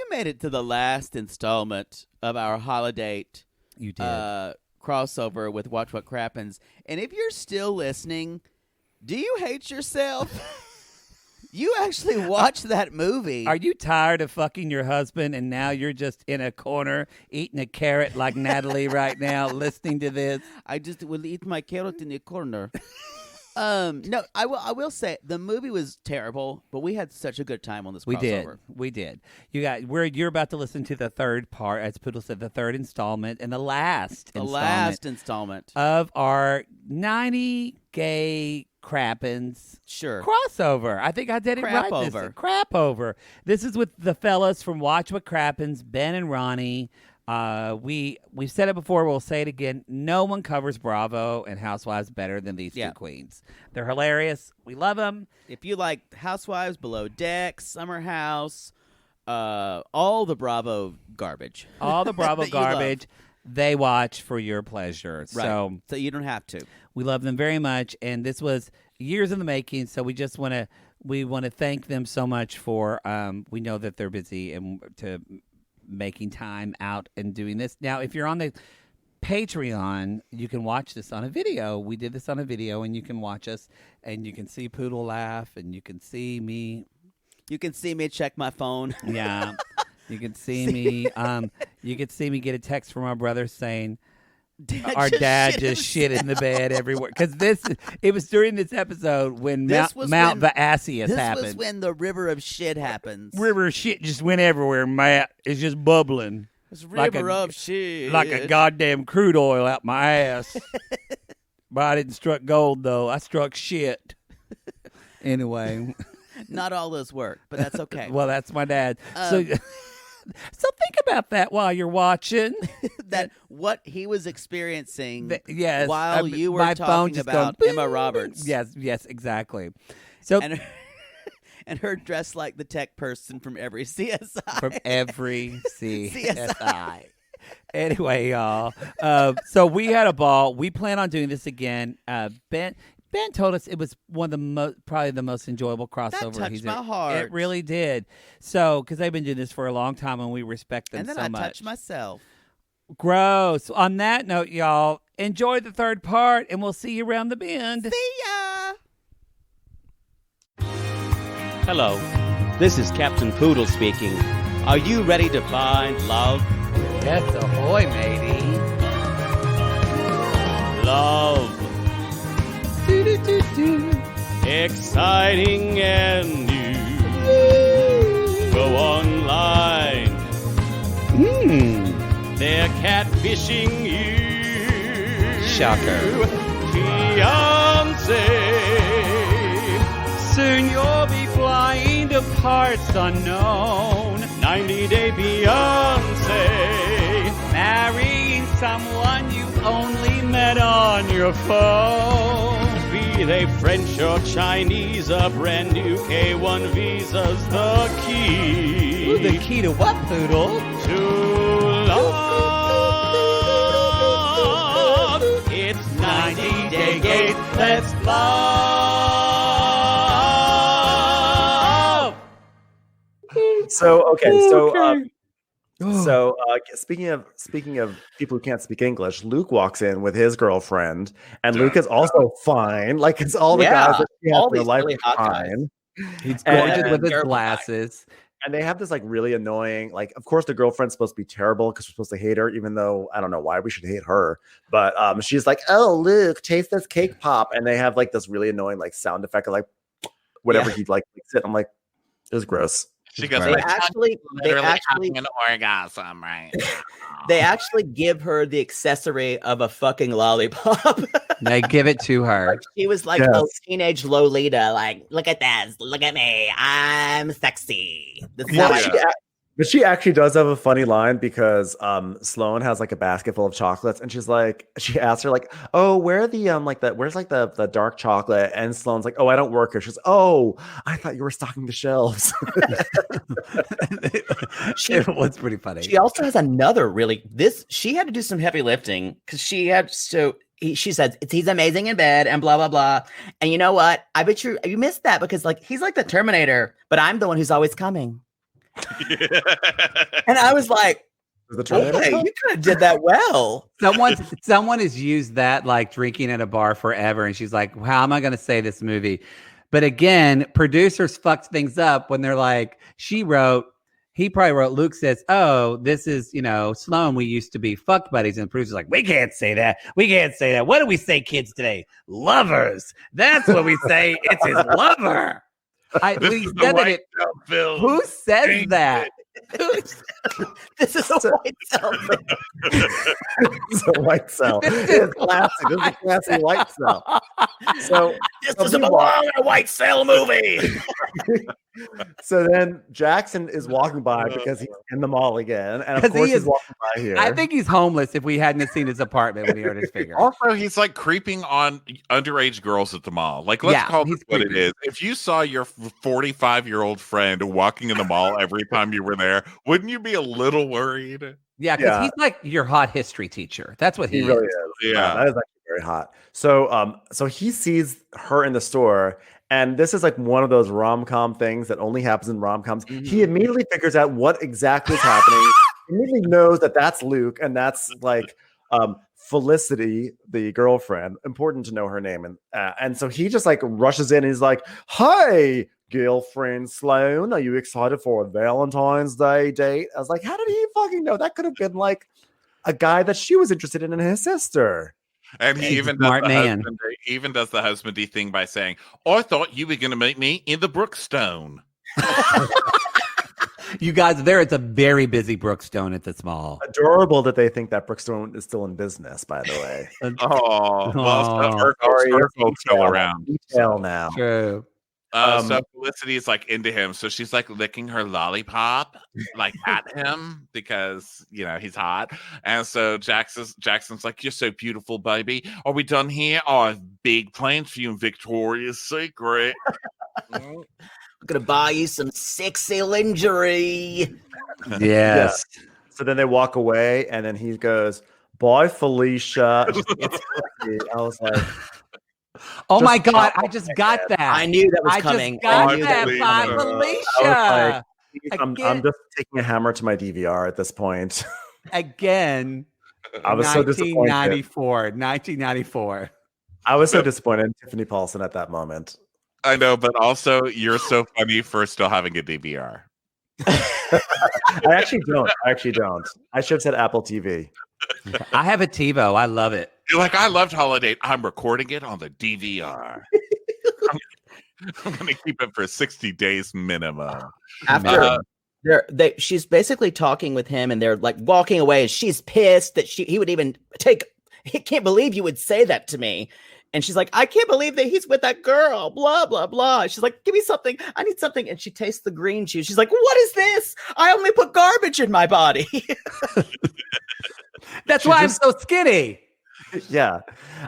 made it to the last installment of our Holidate. You did. Crossover with Watch What Crappens. And if you're still listening, do you hate yourself? You actually watched that movie. Are you tired of fucking your husband and now you're just in a corner eating a carrot like Natalie right now, listening to this? I just will eat my carrot in the corner. No, I will say the movie was terrible, but we had such a good time on this crossover. We did. You're about to listen to the third part, as Poodle said, the third installment and the last installment of our 90 gay Crappens crossover. I think I did it right. Crapover. This is with the fellas from Watch What Crappens, Ben and Ronnie. We've said it before. We'll say it again. No one covers Bravo and Housewives better than these two queens. They're hilarious. We love them. If you like Housewives, Below Deck, Summer House, all the Bravo garbage, they watch for your pleasure. Right. So you don't have to. We love them very much, and this was years in the making. So we just want to thank them so much for. We know that they're busy and to making time out and doing this. Now, if you're on the Patreon, you can watch this on a video. We did this on a video, and you can watch us, and you can see Poodle laugh, and you can see me. You can see me check my phone. Yeah, you can see me. You can see me get a text from our brother saying, our dad just shit in the bed everywhere. Because it was during this episode when Mount Vesuvius happened. This was when the river of shit happens. River of shit just went everywhere, Matt. It's just bubbling. It's river of shit. Like a goddamn crude oil out my ass. But I didn't struck gold, though. I struck shit. Anyway. Not all those work, but that's okay. Well, that's my dad. So think about that while you're watching. That what he was experiencing yes, while you were talking about Emma Roberts. Yes, exactly. So and her dressed like the tech person from every CSI. From every CSI. Anyway, y'all. So we had a ball. We plan on doing this again. Ben told us it was one of the probably the most enjoyable crossover. That touched my heart. It really did. So, because they've been doing this for a long time, and we respect them so much. And then I touched myself. Gross. On that note, y'all, enjoy the third part, and we'll see you around the bend. See ya. Hello, this is Captain Poodle speaking. Are you ready to find love? Yes, ahoy, matey. Love. Exciting and new. Go online. They're catfishing you. Shocker. Fiancé. Soon you'll be flying to parts unknown. 90-day fiancé. Marrying someone you only met on your phone. Be they French or Chinese, a brand new K1 visa's the key. Ooh, the key to what, Poodle? To love. It's 90-day gate. Let's love. So speaking of people who can't speak English, Luke walks in with his girlfriend, and Luke is also fine. Like it's all the guys that she has in their life are fine. He's gorgeous with his glasses. And they have this like really annoying, like of course the girlfriend's supposed to be terrible because we're supposed to hate her, even though I don't know why we should hate her. But she's like, "Oh, Luke, taste this cake pop," and they have like this really annoying like sound effect of like whatever he'd like sit. I'm like, it was gross. She goes, they actually having an orgasm, right? They actually give her the accessory of a fucking lollipop. They give it to her. Like she was like a teenage Lolita, like, look at this, look at me, I'm sexy. But she actually does have a funny line because Sloane has like a basket full of chocolates, and she asks her like, "Oh, where's the dark chocolate?" And Sloane's like, "Oh, I don't work here." She's, "Oh, I thought you were stocking the shelves." It was pretty funny. She also has another she had to do some heavy lifting because she says he's amazing in bed and blah blah blah. And you know what? I bet you missed that because like he's like the Terminator, but I'm the one who's always coming. And I was like, The Terminator? okay, you kind of did that well. Someone has used that like drinking at a bar forever, and she's like, "How am I going to say this movie?" But again, producers fucked things up when they're like, he probably wrote, Luke says, "Oh, this is Sloan. We used to be fuck buddies," and the producer's like, "We can't say that. We can't say that. What do we say, kids today? Lovers. That's what we say. It's his lover." Who says that? This is a white cell. It's a white cell. It's classy. This is a classy white cell. So This doesn't belong in a white cell movie. So then Jackson is walking by because he's in the mall again, and of course he's walking by here. I think he's homeless if we hadn't seen his apartment when he heard his figure. Also, he's like creeping on underage girls at the mall. Like, let's call it what it is. If you saw your 45-year-old friend walking in the mall every time you were there, wouldn't you be a little worried? Yeah, because he's like your hot history teacher. That's what he really is. Yeah, that is actually very hot. So he sees her in the store. And this is like one of those rom-com things that only happens in rom-coms. Mm-hmm. He immediately figures out what exactly is happening. He immediately knows that that's Luke, and that's like Felicity, the girlfriend. Important to know her name. And so he just like rushes in and he's like, "Hi, girlfriend Sloan, are you excited for a Valentine's Day date?" I was like, how did he fucking know? That could have been like a guy that she was interested in his sister. And he even does the husbandy thing by saying, "I thought you were going to meet me in the Brookstone." You guys, it's a very busy Brookstone at this mall. Adorable that they think that Brookstone is still in business, by the way. Circle's still around. Detail now. True. So Felicity is like into him, so she's like licking her lollipop like at him because he's hot. And so Jackson's like, "You're so beautiful, baby. Are we done here? Oh, I have big plans for you in Victoria's Secret." I'm gonna buy you some sexy lingerie. Yes. Yeah. So then they walk away, and then he goes, "Bye, Felicia." I was like, oh my God, I just got that. I knew that was coming. I just got that by Felicia. I'm just taking a hammer to my DVR at this point. Again. I was so disappointed. 1994. I was so disappointed in Tiffany Paulson at that moment. I know, but also you're so funny for still having a DVR. I actually don't. I should have said Apple TV. I have a TiVo. I love it. You're like, "I loved Holidate. I'm recording it on the DVR. I'm going to keep it for 60 days minimum." After she's basically talking with him, and they're like walking away, and she's pissed that he would even he can't believe you would say that to me. And she's like, "I can't believe that he's with that girl, blah, blah, blah." She's like, "Give me something. I need something." And she tastes the green juice. She's like, "What is this? I only put garbage in my body." That's why I'm so skinny. Yeah.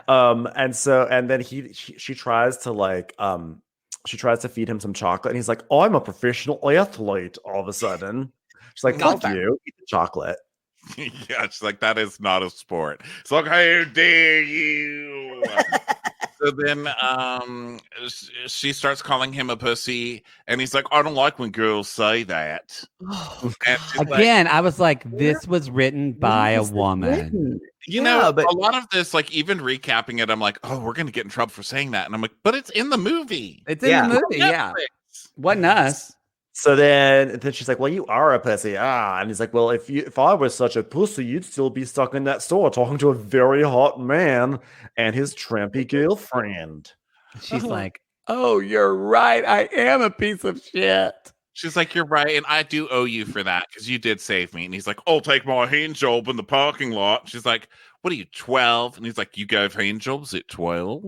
And then she tries to feed him some chocolate, and he's like, "Oh, I'm a professional athlete." All of a sudden, she's like, "Fuck you, eat the chocolate." Yeah, she's like, "That is not a sport." It's like, "How dare you?" So then she starts calling him a pussy, and he's like, "I don't like when girls say that." Again, I was like, this was written by a woman. But a lot of this, like even recapping it, I'm like, "Oh, we're going to get in trouble for saying that." And I'm like, but it's in the movie. It's in the movie, yeah. Wasn't us. So then she's like, "Well, you are a pussy." And he's like, "Well, if I was such a pussy, you'd still be stuck in that store talking to a very hot man and his trampy girlfriend." She's like, "Oh, you're right. I am a piece of shit." She's like, "You're right, and I do owe you for that because you did save me." And he's like, "I'll take my hand job in the parking lot." She's like, "What are you, 12?" And he's like, "You gave hand jobs at 12?"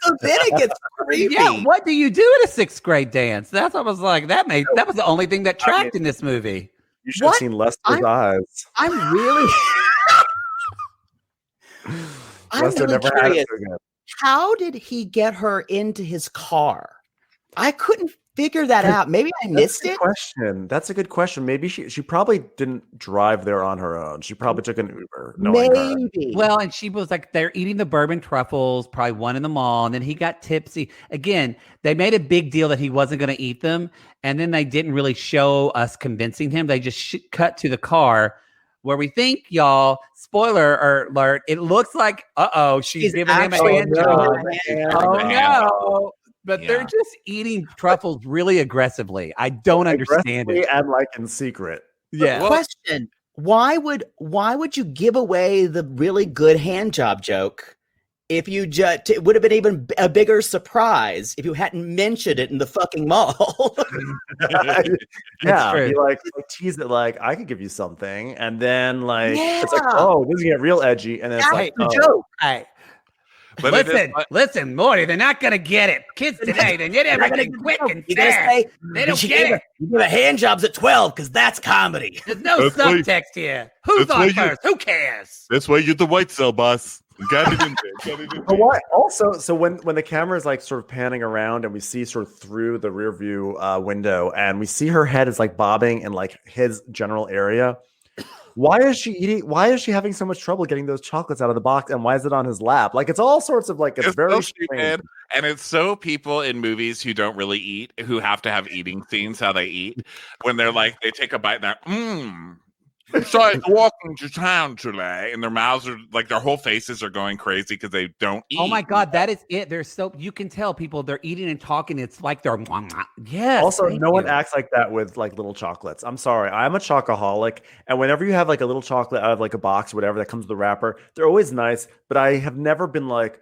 So then it gets creepy. Yeah, what do you do at a 6th grade dance? That's what I was like. That was the only thing that tracked in this movie. You should have seen Lester's eyes. I'm really Lester never curious. had it again. How did he get her into his car? I couldn't figure that out? Maybe I missed it. Question. That's a good question. Maybe she probably didn't drive there on her own. She probably took an Uber. Knowing her. Maybe. Well, and she was like, they're eating the bourbon truffles, probably one in the mall, and then he got tipsy. Again, they made a big deal that he wasn't going to eat them, and then they didn't really show us convincing him. They just cut to the car where we think, y'all, spoiler alert, it looks like, she's giving him a hand job. Oh, no. But they're just eating truffles really aggressively. I don't understand it. And like in secret. Yeah. Question: Why would you give away the really good hand job joke if you just? It would have been even a bigger surprise if you hadn't mentioned it in the fucking mall. Yeah, you like tease it like I could give you something, and then like it's like, oh, this is get real edgy, and then it's like the joke. But listen, Morty, they're not gonna get it. Kids today, they get everything quick and fast. They don't get it. You do the hand jobs at 12 because that's comedy. There's no subtext here. Who's on first? Who cares? That's why you're the white cell boss. Got it in there. But why? Also, so when the camera is like sort of panning around and we see sort of through the rear view window and we see her head is like bobbing in like his general area. Why is she eating? Why is she having so much trouble getting those chocolates out of the box? And why is it on his lap? Like it's all sorts of like it's very so strange. stupid. And it's so people in movies who don't really eat, who have to have eating scenes how they eat when they're like they take a bite and they're sorry, walking to town today, and their mouths are like their whole faces are going crazy because they don't eat. Oh my god, that is it. They're so you can tell people they're eating and talking. It's like they're yes. Also, no one acts like that with like little chocolates. I'm sorry, I'm a chocoholic, and whenever you have like a little chocolate out of like a box or whatever that comes with the wrapper, they're always nice. But I have never been like,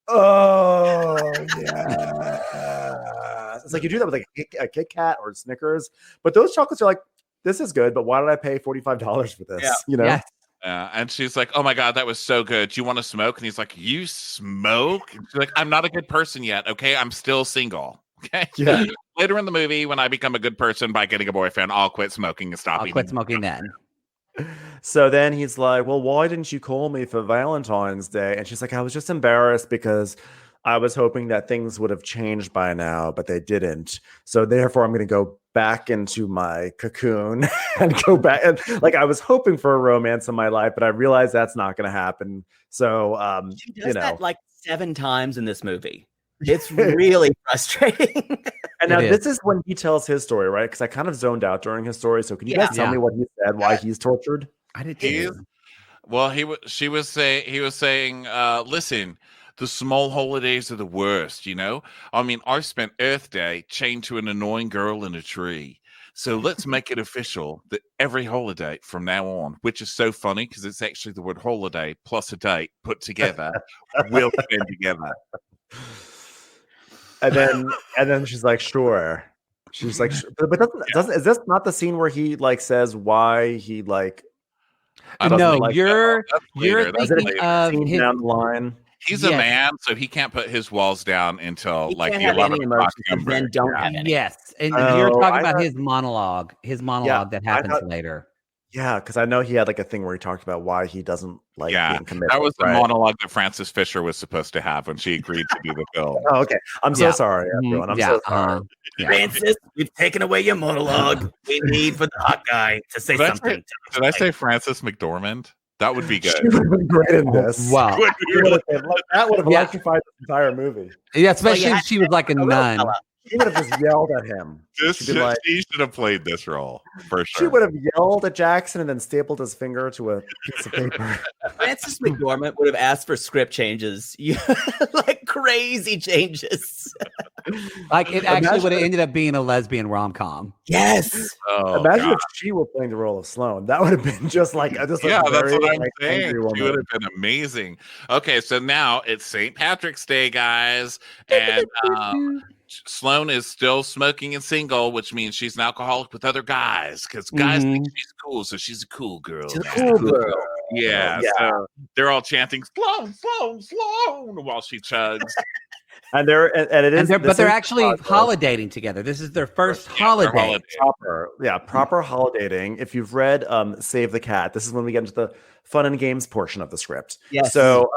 oh yeah. It's like you do that with like a Kit Kat or Snickers, but those chocolates are like, this is good, but why did I pay $45 for this? Yeah. You know? Yes. And she's like, oh my God, that was so good. Do you want to smoke? And he's like, you smoke? And she's like, I'm not a good person yet. Okay. I'm still single. Okay. Yeah. Later in the movie, when I become a good person by getting a boyfriend, I'll quit smoking and stop I'll eating. quit smoking then. So then he's like, well, why didn't you call me for Valentine's Day? And she's like, I was just embarrassed because I was hoping that things would have changed by now, but they didn't. So therefore, I'm going to go back into my cocoon and go back. And like, I was hoping for a romance in my life, but I realized that's not going to happen. So, she does that like 7 times in this movie. It's really frustrating. And now this is when he tells his story, right? Because I kind of zoned out during his story. So can you guys tell me what he said, why he's tortured? I did too. Well, he was saying, listen, the small holidays are the worst, you know? I mean, I spent Earth Day chained to an annoying girl in a tree. So let's make it official that every holiday from now on, which is so funny because it's actually the word holiday plus a date put together, we'll spend together. And then she's like, sure. She's like, but doesn't is this not the scene where he like says why he like? No, like you're That's thinking of his down the line. He's a man, so he can't put his walls down until He like can't the have 11 any o'clock emotions, number. then don't have any. Yes, and you're Oh, talking I about thought- his monologue that happens later. Yeah, because I know he had like a thing where he talked about why he doesn't like being committed. That was the right? monologue that Frances Fisher was supposed to have when she agreed to do the film. Oh, okay. I'm so sorry, everyone. I'm so sorry. Francis, we've taken away your monologue. We need for the hot guy to say something. Did I say Frances McDormand? That would be good. She would have been great in this. Wow. That would have electrified the entire movie. Yeah, especially if she was like a nun. She would have just yelled at him. She should have played this role for sure. She would have yelled at Jackson and then stapled his finger to a piece of paper. Frances McDormand would have asked for script changes, like crazy changes. Like it actually would have ended up being a lesbian rom-com. Yes. Oh, Imagine God. if she were playing the role of Sloane. That would have been just like That's very, what I'm like, saying. angry woman. She would have been amazing. Okay, so now it's St. Patrick's Day, guys, and Sloane is still smoking and single, which means she's an alcoholic with other guys because guys think she's cool, so she's a cool girl. She's a cool girl. Yeah, so they're all chanting "Sloane, Sloane, Sloane" while she chugs. And it is, but they're actually Chicago. holidating together. This is their first They're holiday. Proper holidating. If you've read Save the Cat, this is when we get into the fun and games portion of the script. Yes. So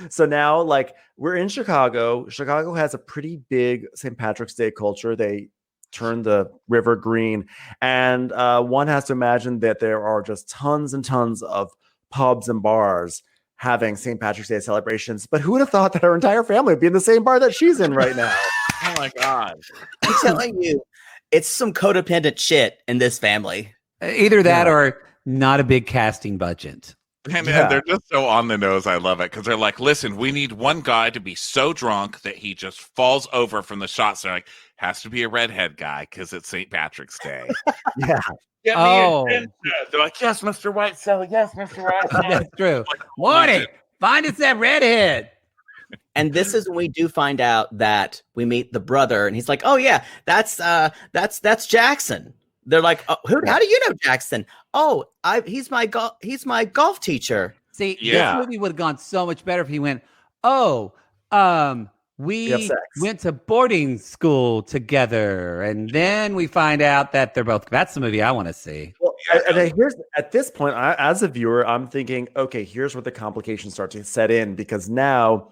so now like we're in Chicago. Chicago has a pretty big St. Patrick's Day culture. They turn the river green, and one has to imagine that there are just tons and tons of pubs and bars having St. Patrick's Day celebrations. But who would have thought that her entire family would be in the same bar that she's in right now? Oh my God. I'm telling you, it's some codependent shit in this family. Either that or not a big casting budget. And they're just so on the nose. I love it because they're like, listen, we need one guy to be so drunk that he just falls over from the shots. They're like, has to be a redhead guy because it's St. Patrick's Day. Yeah. Get Oh. me attention. They're like, yes, Mr. Whitesell. Yes, Mr. Whitesell. That's true. Like, Morty, find us that redhead. And this is when we do find out that we meet the brother, and he's like, "Oh yeah, that's Jackson." They're like, oh, "How do you know Jackson?" "Oh, he's my golf teacher." See, Yeah. this movie would have gone so much better if he went, "Oh, we have sex. went to boarding school together, and then we find out that they're both." That's the movie I want to see. Well, and here's at this point, as a viewer, I'm thinking, okay, here's where the complications start to set in, because now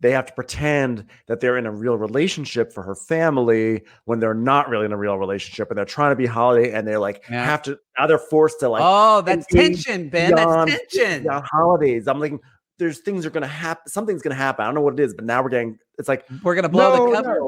they have to pretend that they're in a real relationship for her family when they're not really in a real relationship, and they're trying to be holiday, and they're like have to now they're forced to like Oh, that's engage tension, Ben. That's tension. beyond holidays. I'm like, there's things are gonna happen. Something's gonna happen. I don't know what it is, but now we're getting. It's like We're gonna blow the cover.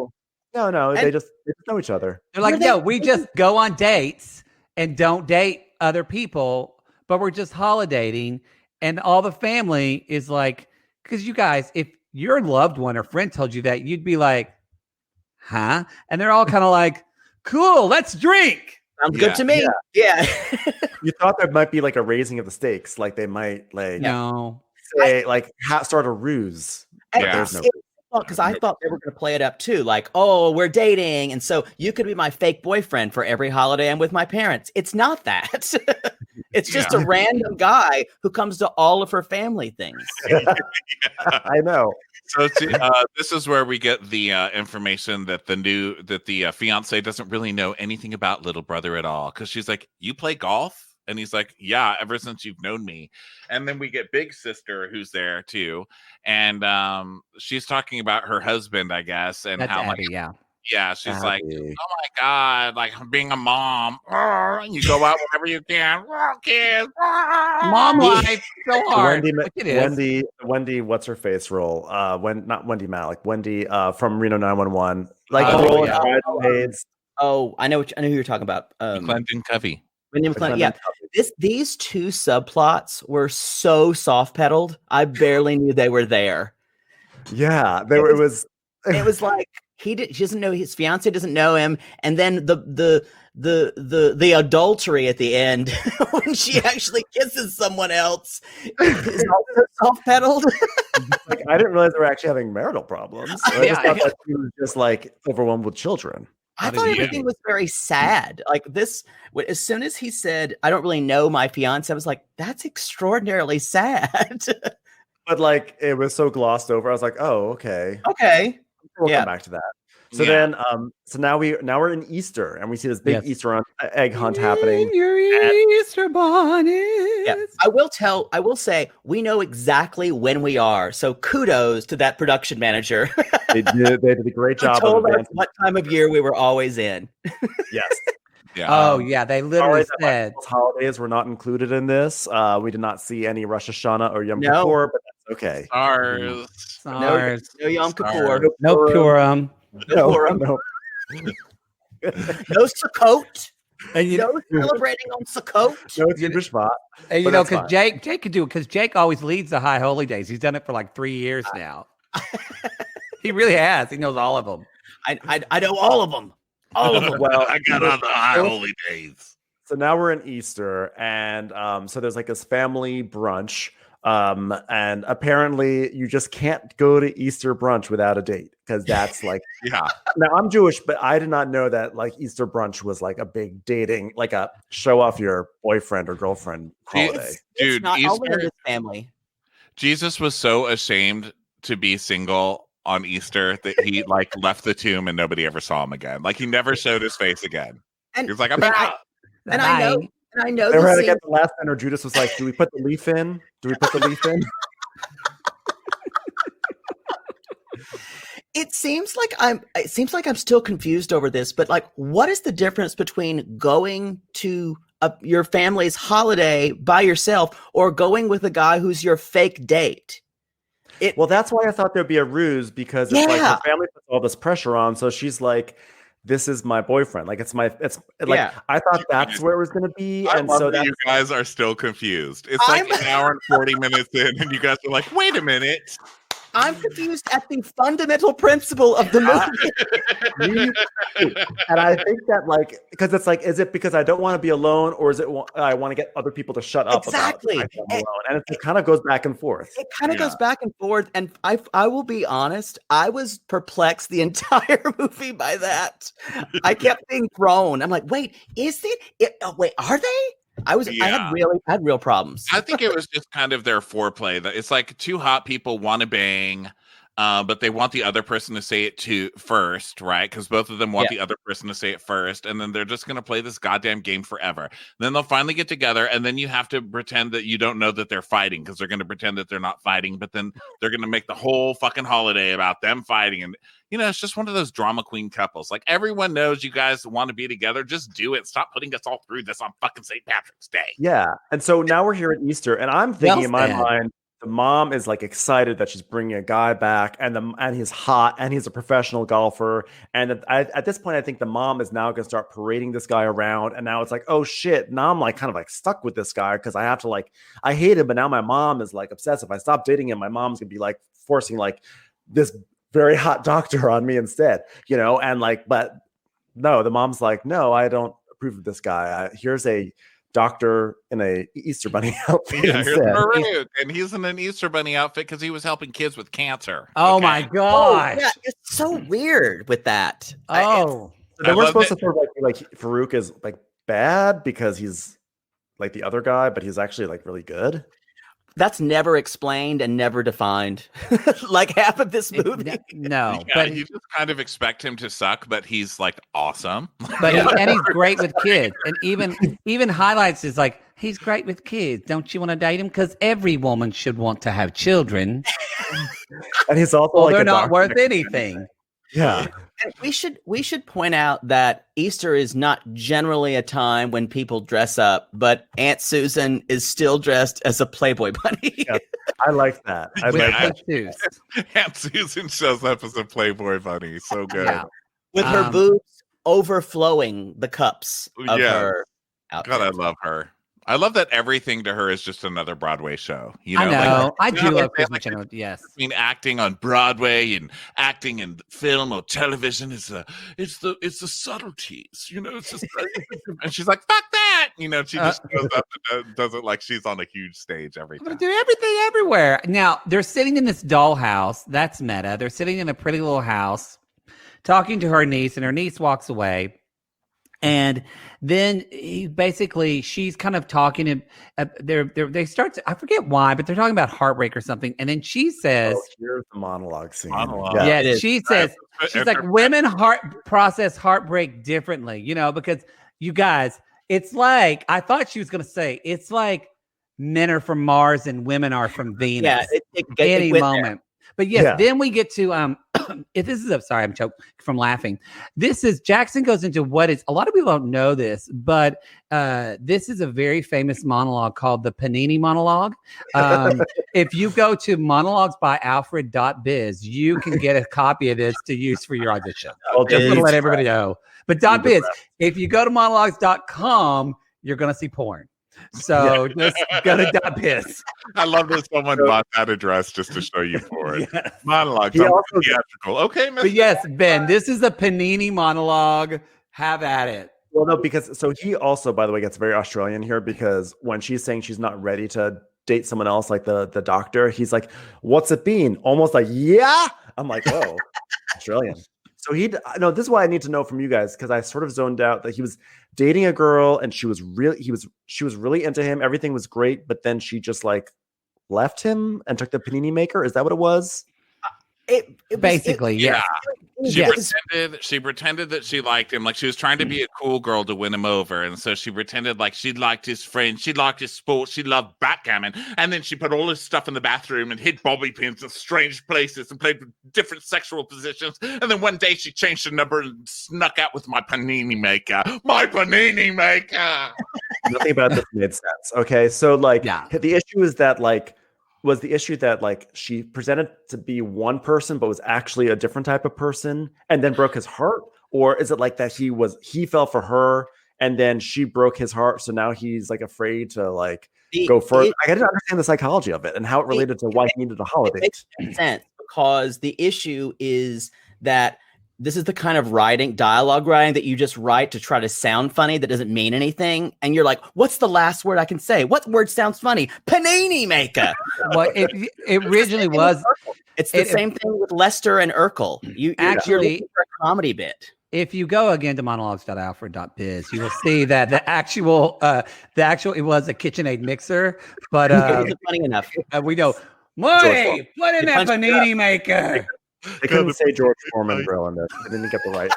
No. They just know each other. They're like, no, we just go on dates and don't date other people, but we're just holidaying. And all the family is like, because you guys, if your loved one or friend told you that, you'd be like, huh? And they're all kind of like, cool, let's drink. Sounds good to me. Yeah. You thought there might be like a raising of the stakes, like they might like No. say start a ruse. And Yeah. There's no. because I thought they were going to play it up too, like, oh, we're dating, and so you could be my fake boyfriend for every holiday I'm with my parents. It's not that. It's just a random guy who comes to all of her family things. I know. So this is where we get the information that the fiance doesn't really know anything about little brother at all, because she's like, "You play golf?" And he's like, "Yeah, ever since you've known me." And then we get big sister who's there too, and she's talking about her husband, I guess, and That's how Abby, like, yeah. she's Abby. like, "Oh my God, like being a mom, you go out whenever you can, kids, Mom life, so hard. Wendy, Like it is. Wendy, what's her face role? Not Wendy Malick, Wendy from Reno 911. Like Oh, the role yeah. of Bridesmaids. Oh, I know who you're talking about. Clinton Covey." Yeah, these two subplots were so soft pedaled. I barely knew they were there. Yeah, it was It was like she doesn't know, his fiance doesn't know him, and then the adultery at the end when she actually kisses someone else is also soft pedaled. like I didn't realize they were actually having marital problems. I just thought that she was just like overwhelmed with children. I thought everything was very sad. Like this, as soon as he said, "I don't really know my fiance," I was like, "That's extraordinarily sad." But like it was so glossed over. I was like, oh, okay. Okay. We'll Yeah. come back to that. So then so now we're in Easter, and we see this big Easter egg hunt happening. Your Easter bonnet. Yeah. I will say we know exactly when we are. So kudos to that production manager. They did a great Who job told of us what time of year we were always in. Yes. Yeah. Oh yeah, they literally Sorry that said. Michael's holidays were not included in this. We did not see any Rosh Hashanah or Yom No. Kippur, but that's okay. Stars. SARS. No Yom Sorry. Kippur. No Purim. No. No Sukkot. And you, No celebrating on Sukkot. No, it's Yom Shvat. and you but know, that's because fine. Jake could do it, because Jake always leads the high holy days. He's done it for like 3 years now. He really has. He knows all of them. I know all of them. All of them. Well, I got on the high holy days. So now we're in Easter, and so there's like this family brunch, and apparently you just can't go to Easter brunch without a date, because that's like Yeah. now I'm Jewish, but I did not know that like Easter brunch was like a big dating, like a show off your boyfriend or girlfriend holiday. Dude, It's not only in Easter, this family. Jesus was so ashamed to be single on Easter that he like left the tomb and nobody ever saw him again. Like he never showed his face again. And He was like, I'm and out. I know, Bye. and I know They were this at seems the last end, or Judas was like, "Do we put the leaf in? Do we put the leaf in?" It seems like I'm still confused over this, but like, what is the difference between going to your family's holiday by yourself or going with a guy who's your fake date? Well, that's why I thought there'd be a ruse, because it's like Yeah. her family puts all this pressure on. So she's like, "This is my boyfriend. Like it's like Yeah. I thought that's where it was going to be." I And love so that that's you guys are still confused. It's like an hour and 40 minutes in, and you guys are like, wait a minute. I'm confused at the fundamental principle of the movie. Me too. And I think that like, because it's like, is it because I don't want to be alone, or is it I want to get other people to shut up Exactly. about I'm alone? And it kind of goes back and forth. It kind of goes back and forth, and I will be honest, I was perplexed the entire movie by that. I kept being thrown. I'm like, wait, is it? Wait, are they? I had real problems. I think it was just kind of their foreplay. That it's like two hot people want to bang, but they want the other person to say it first, right? Because both of them want the other person to say it first, and then they're just going to play this goddamn game forever. Then they'll finally get together, and then you have to pretend that you don't know that they're fighting, because they're going to pretend that they're not fighting, but then they're going to make the whole fucking holiday about them fighting. And it's just one of those drama queen couples. Like, everyone knows you guys want to be together. Just do it. Stop putting us all through this on fucking St. Patrick's Day. Yeah. And so now we're here at Easter, and I'm thinking in my mind, the mom is like excited that she's bringing a guy back, and he's hot, and he's a professional golfer. And at this point, I think the mom is now going to start parading this guy around. And now it's like, oh shit. Now I'm like kind of like stuck with this guy, because I have to I hate him, but now my mom is like obsessed. If I stop dating him, my mom's going to be like forcing like this very hot doctor on me instead, and but no, the mom's like, no, I don't approve of this guy. Here's a doctor in a Easter bunny outfit. Yeah, here's Farouk, and he's in an Easter bunny outfit because he was helping kids with cancer. Oh my gosh. Yeah, it's so weird with that. Oh, then we're supposed to feel like Farouk is like bad because he's like the other guy, but he's actually like really good. That's never explained and never defined. Like half of this movie. No, Yeah, but you just kind of expect him to suck, but he's like awesome. But and he's great with kids, and even highlights is like, he's great with kids. Don't you want to date him? Because every woman should want to have children. And he's also Well, like they're not worth anything. Yeah. And we should point out that Easter is not generally a time when people dress up, but Aunt Susan is still dressed as a Playboy bunny. Yeah, I like that. I With like that. tattoos. Aunt Susan shows up as a Playboy bunny. So good. Yeah. With her boobs overflowing the cups of her outfit. God, I love her. I love that everything to her is just another Broadway show. I know. Like, I do love Christmas General. Yes. I mean, acting on Broadway and acting in film or television is it's the subtleties, It's just, and she's like, "Fuck that," She just goes up and does it like she's on a huge stage every I'm time. gonna do everything everywhere. Now they're sitting in this dollhouse. That's meta. They're sitting in a pretty little house, talking to her niece, and her niece walks away. And then she's kind of talking to, they start to, I forget why, but they're talking about heartbreak or something. And then she says, here's the monologue scene. Yeah, she says, she's like, women process heartbreak differently, because you guys, it's like, I thought she was going to say, it's like men are from Mars and women are from Venus. Yeah, any moment. There. But yes, then we get to if this is sorry, I'm choked from laughing. This is Jackson goes into what is a lot of people don't know this, but this is a very famous monologue called the Panini monologue. If you go to monologues by Alfred.biz, you can get a copy of this to use for your audition. Just to let everybody know. But .biz, if you go to monologues.com, you're gonna see porn. So just go to .biz. I love that someone bought that address just to show you for it. Yes. Monologue. Theatrical. Okay, but yes, Ben, this is a Panini monologue. Have at it. Well, no, because he also, by the way, gets very Australian here, because when she's saying she's not ready to date someone else, like the doctor, he's like, "What's it been?" Almost like, "Yeah." I'm like, "Oh, Australian." So this is why I need to know from you guys, because I sort of zoned out that he was dating a girl and she was really into him. Everything was great, but then she just like left him and took the panini maker. Is that what it was? Basically, yeah. She pretended that she liked him, like she was trying to be a cool girl to win him over, and so she pretended like she liked his friends, she liked his sports, she loved backgammon, and then she put all his stuff in the bathroom and hid bobby pins in strange places and played with different sexual positions, and then one day she changed her number and snuck out with my panini maker. Nothing about this made sense. Okay, so like the issue is that like was the issue that like she presented to be one person but was actually a different type of person and then broke his heart, or is it like that he fell for her and then she broke his heart, so now he's like afraid to like go further? I didn't understand the psychology of it and how it related to why he needed a holiday. It makes sense because the issue is that this is the kind of dialogue writing that you just write to try to sound funny that doesn't mean anything. And you're like, what's the last word I can say? What word sounds funny? Panini maker. Well, it originally was. It's the same thing with Lester and Urkel. You're looking for a comedy bit. If you go again to monologues.alfred.biz, you will see that the actual it was a KitchenAid mixer, but it wasn't funny enough. We know, Maury, put in that panini maker. They couldn't say George Foreman grill in this. They didn't get the right.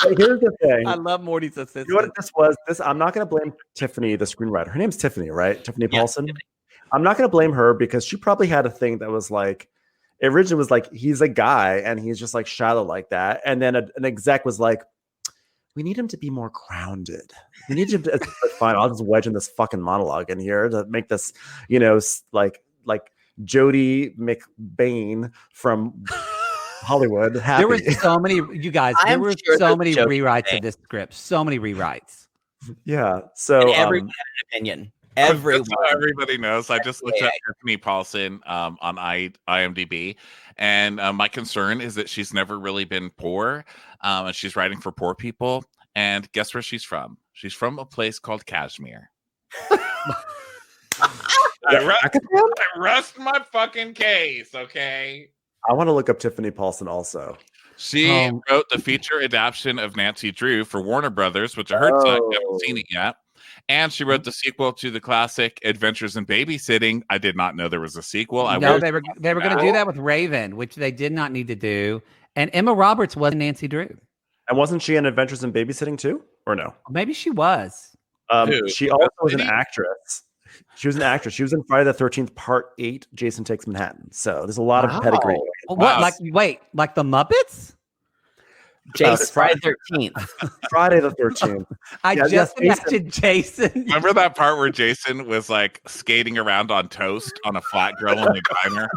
But here's the thing. I love Morty's assistant. You know what this was? I'm not going to blame Tiffany, the screenwriter. Her name's Tiffany, right? Tiffany Paulson. Tiffany. I'm not going to blame her because she probably had a thing that was like, it originally was like, he's a guy and he's just like shallow like that. And then an exec was like, we need him to be more grounded. We need him to, fine, I'll just wedge in this fucking monologue in here to make this, like Jodie McBain from Hollywood happy. There were so many, you guys. There were so many rewrites of this script. So many rewrites. Yeah. So everyone had an opinion. Everyone. Everybody knows. I just looked at Tiffany Paulson on IMDb, and my concern is that she's never really been poor, and she's writing for poor people. And guess where she's from? She's from a place called Kashmir. I rest my fucking case, okay? I want to look up Tiffany Paulson also. She wrote the feature adaptation of Nancy Drew for Warner Brothers, which I heard I haven't seen it yet. And she wrote the sequel to the classic Adventures in Babysitting. I did not know there was a sequel. They were going to do that with Raven, which they did not need to do. And Emma Roberts was Nancy Drew. And wasn't she in Adventures in Babysitting too? Or no? Maybe she was. She also was an actress. She was an actress. She was in Friday the 13th, Part 8, Jason Takes Manhattan. So there's a lot of pedigree. What? Like the Muppets? Friday the 13th. Friday the 13th. I just imagined Jason. Remember that part where Jason was like skating around on toast on a flat grill in the diner?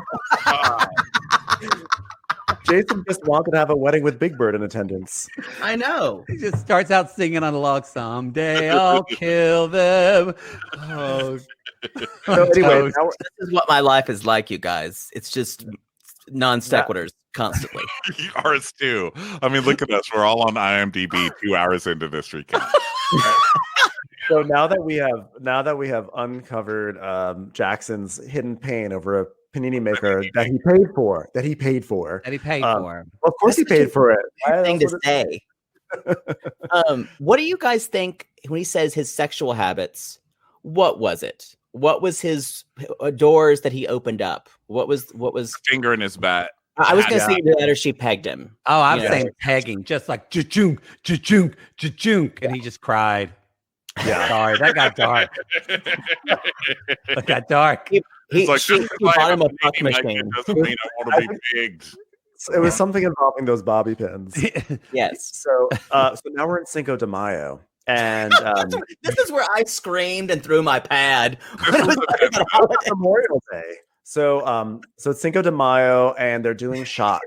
Jason just wanted to have a wedding with Big Bird in attendance. I know. He just starts out singing on a log. Someday I'll kill them. Oh. So anyway, this is what my life is like, you guys. It's just non sequiturs constantly. Ours too. I mean, look at us. We're all on IMDb 2 hours into this recap. So now that we have uncovered Jackson's hidden pain over a panini maker that he paid for. Of course, he paid for it. Thing to say. What do you guys think when he says his sexual habits? What was it? What was his doors that he opened up? What was finger in his butt? I was going to say that, or she pegged him. Oh, I'm saying pegging, just like ja-junk, ja-junk, ja-junk, and he just cried. Yeah, sorry, that got dark. That got dark. She bought him a fuck machine. Doesn't mean I want to be pigged. It was something involving those bobby pins. Yes. So now we're in Cinco de Mayo. And this is where I screamed and threw my pad. Memorial Day. So it's Cinco de Mayo, and they're doing shots,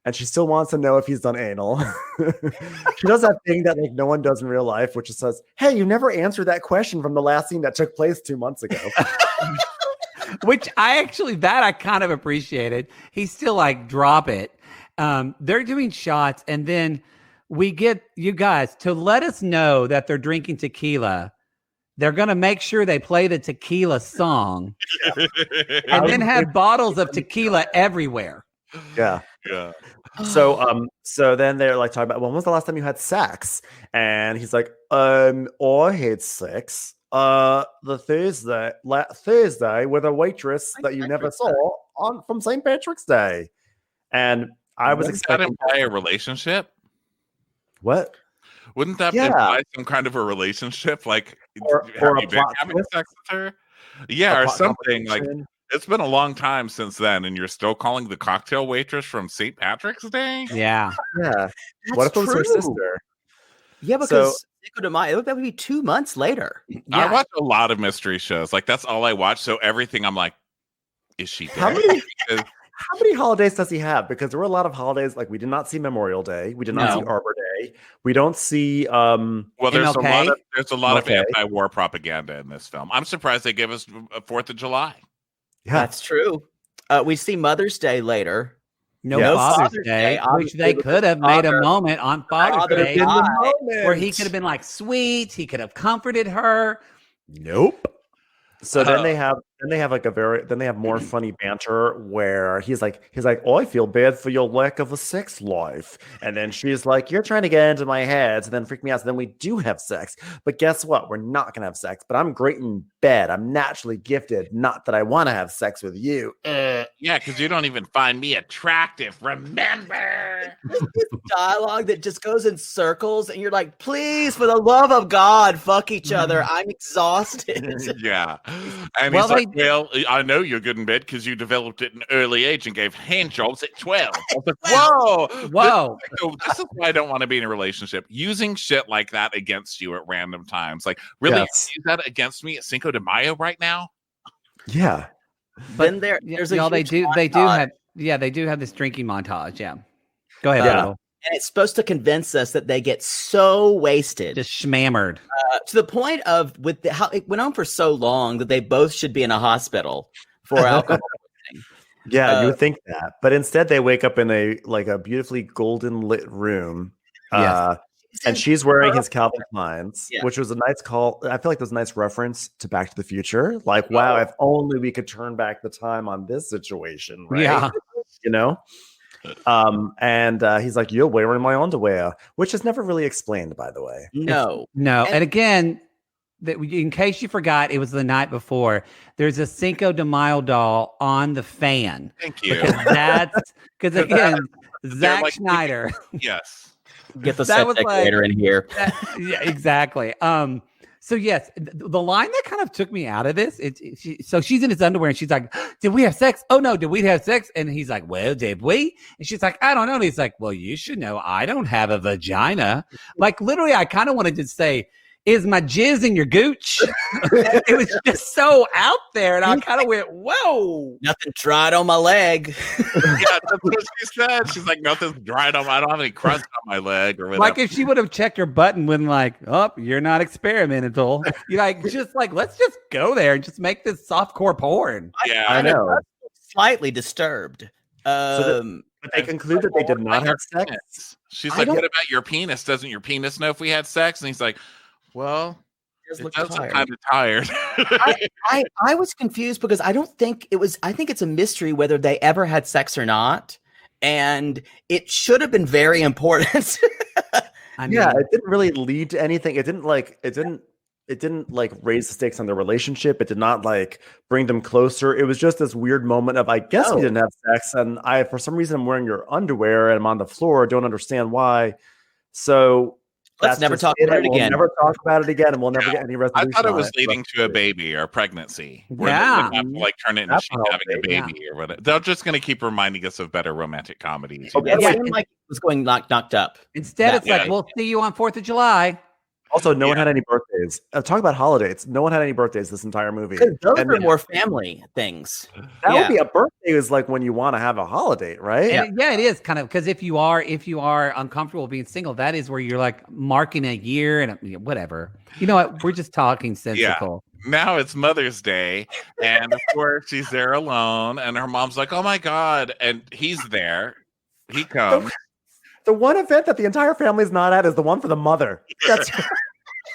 and she still wants to know if he's done anal. She does that thing that like no one does in real life, which just says, "Hey, you never answered that question from the last scene that took place 2 months ago." Which I kind of appreciated. He's still like, drop it. They're doing shots, and then we get you guys to let us know that they're drinking tequila. They're going to make sure they play the tequila song and then have bottles of tequila everywhere. Yeah. Yeah. So then they're like talking about, when was the last time you had sex? And he's like, I had sex the Thursday with a waitress that you never saw from St. Patrick's Day. And I was Wouldn't that expecting imply a relationship? what? Wouldn't that Yeah. imply some kind of a relationship? Like, Or have a you been plot having twist? sex with her? Yeah, A or plot something. Like, complication? it's been a long time since then, and you're still calling the cocktail waitress from St. Patrick's Day? Yeah. Yeah. That's What if it was her true. sister? Yeah, So- because Cinco de Mayo, that would be 2 months later. I Yeah. watch a lot of mystery shows. Like, that's all I watch. So everything, I'm like, is she How dead? many Because- how many holidays does he have? Because there were a lot of holidays, like we did not see Memorial Day, we did not see No. Arbor Day, we don't see Well, there's a lot MLK? of MLK. anti-war propaganda in this film. I'm surprised they give us a 4th of July. yeah. That's true. We see Mother's Day later. No Yes. Father's Father's Day, Day, which obviously, they with could his have made a father. moment on Father's Father Day in the where he could have been like sweet. He could have comforted her. Nope. So then Oh. they have more funny banter where he's like, oh, I feel bad for your lack of a sex life. And then she's like, you're trying to get into my head and then freak me out. So then we do have sex. But guess what? We're not gonna have sex, but I'm great in bed. I'm naturally gifted. Not that I want to have sex with you. Yeah, because you don't even find me attractive. Remember? This dialogue that just goes in circles, and you're like, please, for the love of God, fuck each other. I'm exhausted. Yeah. And Well, he's like, well, I know you're good in bed because you developed it at an early age and gave hand jobs at 12. I was like, whoa. Whoa. This is why I don't want to be in a relationship. Using shit like that against you at random times. Like, really Yes. use that against me at Cinco de Mayo right now? Yeah. Then there's a Y'all, they huge do montage. have this drinking montage. Yeah. Go ahead, Yeah. Bill. And it's supposed to convince us that they get so wasted Just schmammered. to the point of how it went on for so long that they both should be in a hospital for alcohol. Yeah, you would think that. But instead they wake up in a beautifully golden lit room. Yes. And she's wearing his Calvin Kleins, Yeah. which was a nice call. I feel like there's a nice reference to Back to the Future. Like, wow, if only we could turn back the time on this situation, right? Yeah. You know? And he's like, you're wearing my underwear, which is never really explained, by the way. No. No. And- And again, in case you forgot, it was the night before. There's a Cinco de Mayo doll on the fan. Thank you. Because again, Zack like- Schneider. Yes. Get the That set was decorator in here. Yeah, exactly. So yes, the line that kind of took me out of this. So she's in his underwear and she's like, "Did we have sex? Oh no, did we have sex?" And he's like, "Well, did we?" And she's like, "I don't know." And he's like, "Well, you should know. I don't have a vagina." Like literally, I kind of wanted to say, "Is my jizz in your gooch?" It was just so out there, and I kind of went, "Whoa!" Nothing dried on my leg. Yeah, that's what she said. She's like, nothing's dried on. I don't have any crust on my leg or whatever. Like if she would have checked her button when like, "Oh, you're not experimental," you're like, just like, let's just go there and just make this softcore porn. yeah, I know. Slightly disturbed. But they conclude that they did not have sex. She's I like, don't- what about your penis? Doesn't your penis know if we had sex? And he's like, well, Does it look does look tired. kind of tired. I was confused because I think it's a mystery whether they ever had sex or not. And it should have been very important. I mean, Yeah, it didn't really lead to anything. It didn't raise the stakes on their relationship. It did not bring them closer. It was just this weird moment of, I guess we No. didn't have sex, and I, for some reason, I'm wearing your underwear and I'm on the floor. Don't understand why. So Let's that's never just talk about it We'll again. never talk about it again, and we'll never Yeah. get any I resolution. thought it on was leading to a But- baby or a pregnancy. Where Yeah. they have to turn it into That's she's what I'll having a say, baby or whatever. They're just going to keep reminding us of better romantic comedies. Okay. It Yeah. seemed like it was going knocked up. instead, That it's like, way. we'll see you on 4th of July. Also, no one Yeah. had any birthdays. Talk about holidays. No one had any birthdays this entire movie. Because those And are more family things. that yeah. would be a birthday is like when you want to have a holiday, right? And yeah, it is kind of because if you are uncomfortable being single, that is where you're like marking a year and whatever. You know what? We're just talking sensical. Now it's Mother's Day, and of course she's there alone, and her mom's like, "Oh my god!" And he's there. He comes. The one event that the entire family's not at is the one for the mother. That's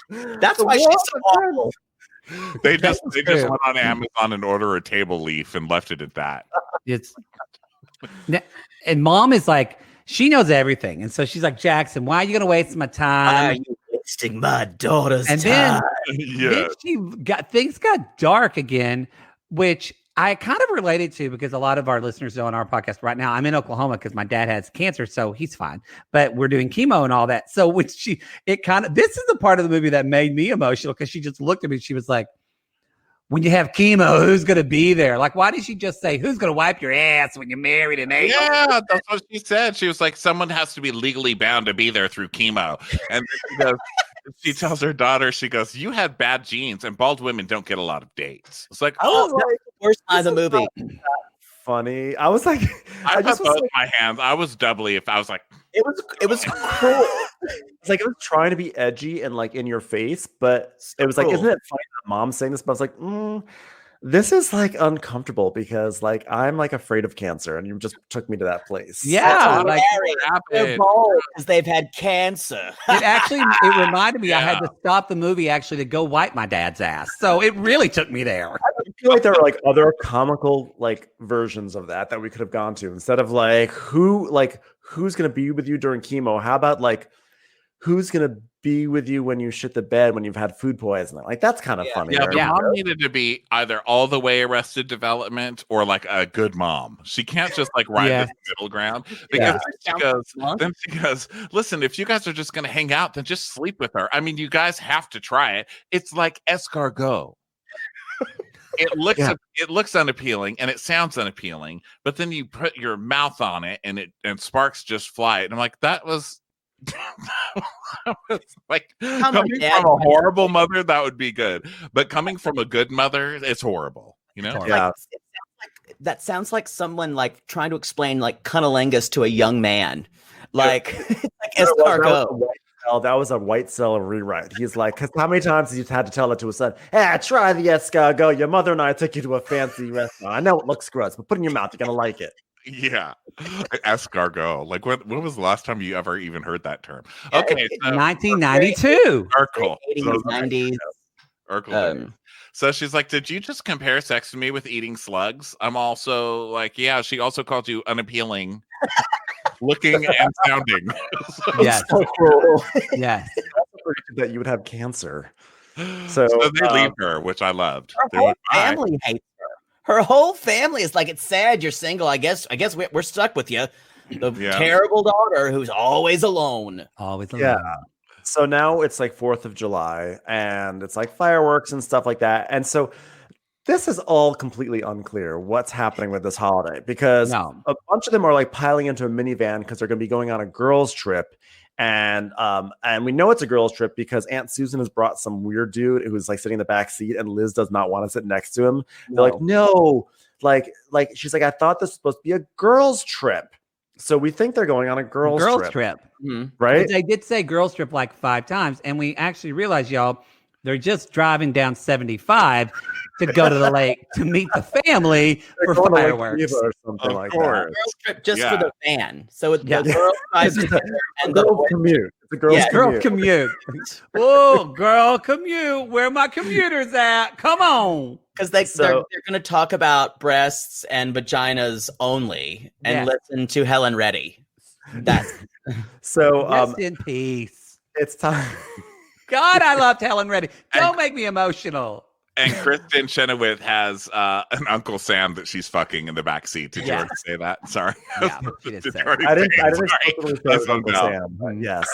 That's The why she's one so awful. They just true. went on Amazon and ordered a table leaf and left it at that. It's and mom is like, she knows everything, and so she's like, "Jackson, why are you gonna waste my Why are time?" you wasting my daughter's And then- time? Yeah. Then things got dark again, which I kind of related to because a lot of our listeners know on our podcast right now, I'm in Oklahoma because my dad has cancer, so he's fine. But we're doing chemo and all that. So when this is the part of the movie that made me emotional because she just looked at me and she was like, when you have chemo, who's going to be there? Like, why did she just say, who's going to wipe your ass when you're married and able? Yeah, that's what she said. She was like, someone has to be legally bound to be there through chemo. And she tells her daughter, she goes, you had bad genes and bald women don't get a lot of dates. It's like, I was like, worst line of the movie. Funny. I was like, I just put was both like, my hands. I was doubly if I was like, It was cruel. it's like it was trying to be edgy and like in your face, but it was like, cruel. isn't it funny that mom's saying this? But I was like, this is like uncomfortable because like I'm like afraid of cancer, and you just took me to that place. Yeah, That's like They're bald because they've had cancer. it reminded me I had Yeah. to stop the movie actually to go wipe my dad's ass. So it really took me there. I feel like there are like other comical like versions of that we could have gone to instead of like who's gonna be with you during chemo. How about like who's gonna be with you when you shit the bed when you've had food poisoning? Like that's kind of funny. yeah, but Yeah. mom needed to be either all the way Arrested Development or like a good mom. She can't just like ride Yeah. this middle ground because Yeah. then she goes, listen, if you guys are just going to hang out, then just sleep with her. I mean, you guys have to try it. It's like escargot. It looks unappealing and it sounds unappealing, but then you put your mouth on it and sparks just fly. And I'm like, that was like coming from a horrible mother, that would be good, but coming from a good mother, it's horrible. You know? Yeah. That sounds like someone like trying to explain like cunnilingus to a young man. Like, like escargot. That was a white cell rewrite. He's like, because how many times has he had to tell it to his son? Hey, try the escargot. Your mother and I took you to a fancy restaurant. I know it looks gross, but put it in your mouth. You're gonna like it. Yeah, escargot. Like, when was the last time you ever even heard that term? Yeah, Okay, so 1992. Urkel. 80s, 90s. Urkel. So she's like, did you just compare sex to me with eating slugs? I'm also like, yeah, she also called you unappealing looking and sounding. Yes. So cruel. Yes. That you would have cancer. So they leave her, which I loved. Her They whole went, "Bye." family hates her. Her whole family is like, it's sad you're single. I guess we're stuck with you. The Yeah. terrible daughter who's always alone. Always. Yeah. So now it's like 4th of July and it's like fireworks and stuff like that. And so this is all completely unclear what's happening with this holiday because No. a bunch of them are like piling into a minivan because they're going to be going on a girls' trip. And we know it's a girls' trip because Aunt Susan has brought some weird dude who's like sitting in the back seat, and Liz does not want to sit next to him. They're like, no, like she's like, I thought this was supposed to be a girls' trip. So we think they're going on a girls' trip. Right? But they did say girls trip like 5 times, and we actually realized, y'all, they're just driving down 75 to go to the lake to meet the family for going to Lake fireworks. Geneva or something Of like course. that. Girls trip just Yeah. for the van. So the Yeah. girls drive It's together a and girls' the commute. It's a girls' Yeah. Girl commute. commute. Oh, girl commute. Where my commuters at? Come on. because So- they're going to talk about breasts and vaginas only and listen to Helen Reddy. That's So Rest in peace. it's time. God, I loved Helen Reddy. Don't make me emotional. And Kristen Chenoweth has an Uncle Sam that she's fucking in the back seat. Did you Yeah. already say that? Sorry. Yeah, she did say you already I didn't say it? explicitly say it That's was Uncle no. Sam. But yes.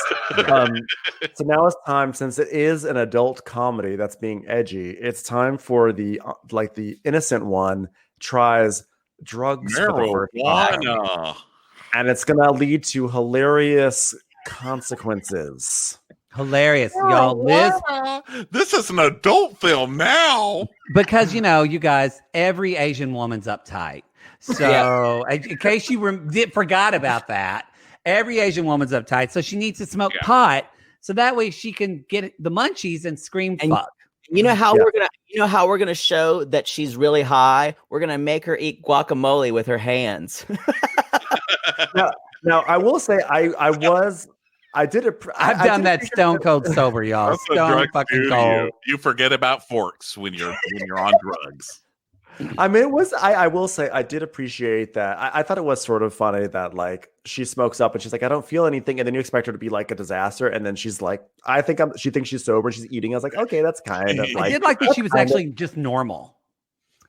So now it's time, since it is an adult comedy that's being edgy, it's time for the innocent one tries drugs for the first time. Marijuana. And it's gonna lead to hilarious consequences. Hilarious, y'all. Liz, This is an adult film now. because you guys, every Asian woman's uptight. So, in case you forgot about that, every Asian woman's uptight. So she needs to smoke pot, so that way she can get the munchies and scream And- fuck. you know how we're gonna show that she's really high. We're gonna make her eat guacamole with her hands. Now I will say I've I've done that stone cold sober, y'all. That's what Stone drugs fucking do to cold. you. You forget about forks when you're on drugs. I mean, it was. I will say I did appreciate that. I thought it was sort of funny that like she smokes up and she's like, I don't feel anything, and then you expect her to be like a disaster, and then she's like, she thinks she's sober and she's eating. I was like, okay, that's kind of I like. did like that she was kind of- actually just normal.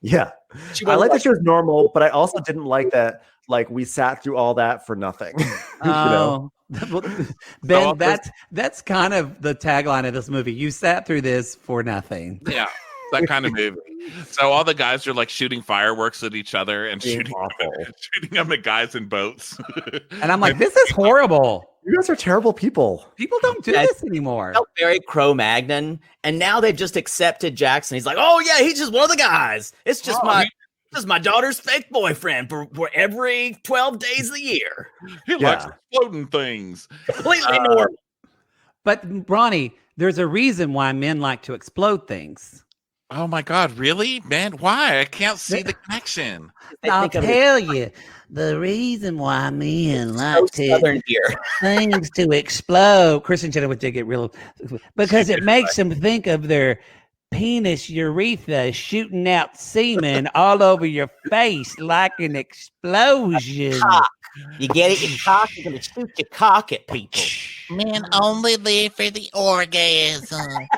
Yeah. She I wasn't like that she was normal, but I also didn't like that like we sat through all that for nothing. Oh, Ben, So, that's kind of the tagline of this movie. You sat through this for nothing. yeah, that kind of movie. So all the guys are like shooting fireworks at each other and Being shooting awful. shooting them at guys in boats. And I'm like, this is horrible. You guys are terrible people. People don't do this anymore. felt very Cro-Magnon, and now they've just accepted Jackson. He's like, oh yeah, he's just one of the guys. It's just my daughter's fake boyfriend for every 12 days of the year. He likes exploding things. Completely normal. But Ronnie, there's a reason why men like to explode things. Oh my God, really, man? Why? I can't see the connection. I'll tell you the reason why men like Southern here. things to explode. Kristen Chenoweth did get real because it makes them think of their penis urethra shooting out semen all over your face like an explosion. You get it? Your cock, you're gonna shoot your cock at people. Men only live for the orgasm.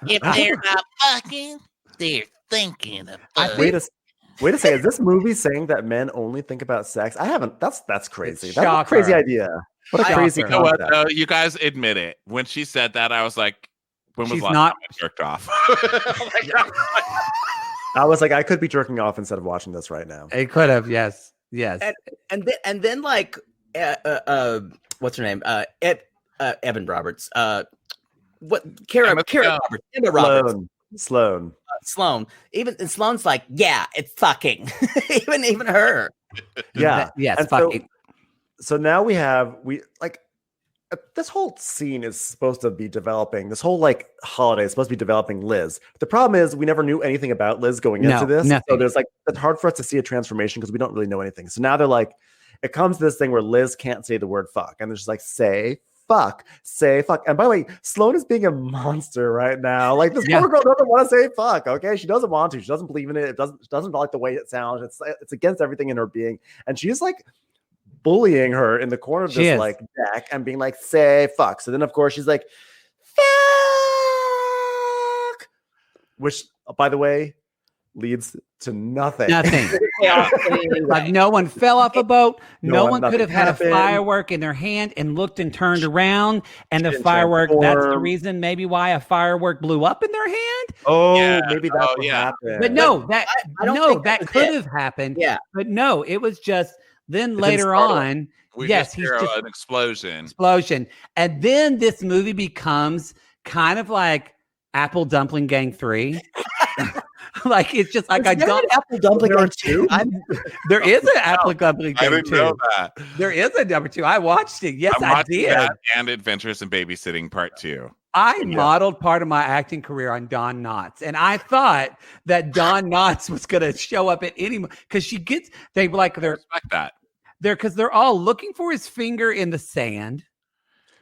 If they're not fucking, they're thinking of Wait a second. Is this movie saying that men only think about sex? I haven't. That's crazy. It's That's a crazy shocker. idea. What a Shocker. crazy You know what? concept. Though? You guys admit it. When she said that, I was like, "When was She's the last not- time I jerked off?" I was like, I could be jerking off instead of watching this right now. It could have, yes. And then like what's her name? Evan Roberts. Kara Roberts. Emma Roberts. Sloan. And Sloane's like, yeah, it's fucking. even her. Yeah. Yes, And fucking. so now we this whole scene is supposed to be developing. This whole like holiday is supposed to be developing Liz. The problem is we never knew anything about Liz going into this. Nothing. So there's like it's hard for us to see a transformation because we don't really know anything. So now they're like, it comes to this thing where Liz can't say the word fuck, and they're just like, say fuck. And by the way, Sloan is being a monster right now. Like this poor girl doesn't want to say fuck. Okay, she doesn't want to. She doesn't believe in it. She doesn't like the way it sounds. It's against everything in her being, and she's like bullying her in the corner of this like deck and being like, say fuck. So then of course she's like, fuck, which by the way leads to nothing. Like no one fell off a boat. No one could nothing have had happened. a firework in their hand and looked and turned around. And the firework, that's the reason maybe why a firework blew up in their hand. Maybe that's what happened. But no, that I don't think that was could it. have happened. Yeah. But no, it was just then didn't later startle. on. We Yes, just he's hear just an explosion. And then this movie becomes kind of like Apple Dumpling Gang 3. Like it's just like Is there an Apple Dumpling Gang 2? There is an Apple Dumpling I Gang didn't 2. know that. There is a number 2. I watched it. Yes, I'm I watching did. that and Adventures in Babysitting Part 2. I modeled part of my acting career on Don Knotts, and I thought that Don Knotts was going to show up at any because they're Respect that. because they're all looking for his finger in the sand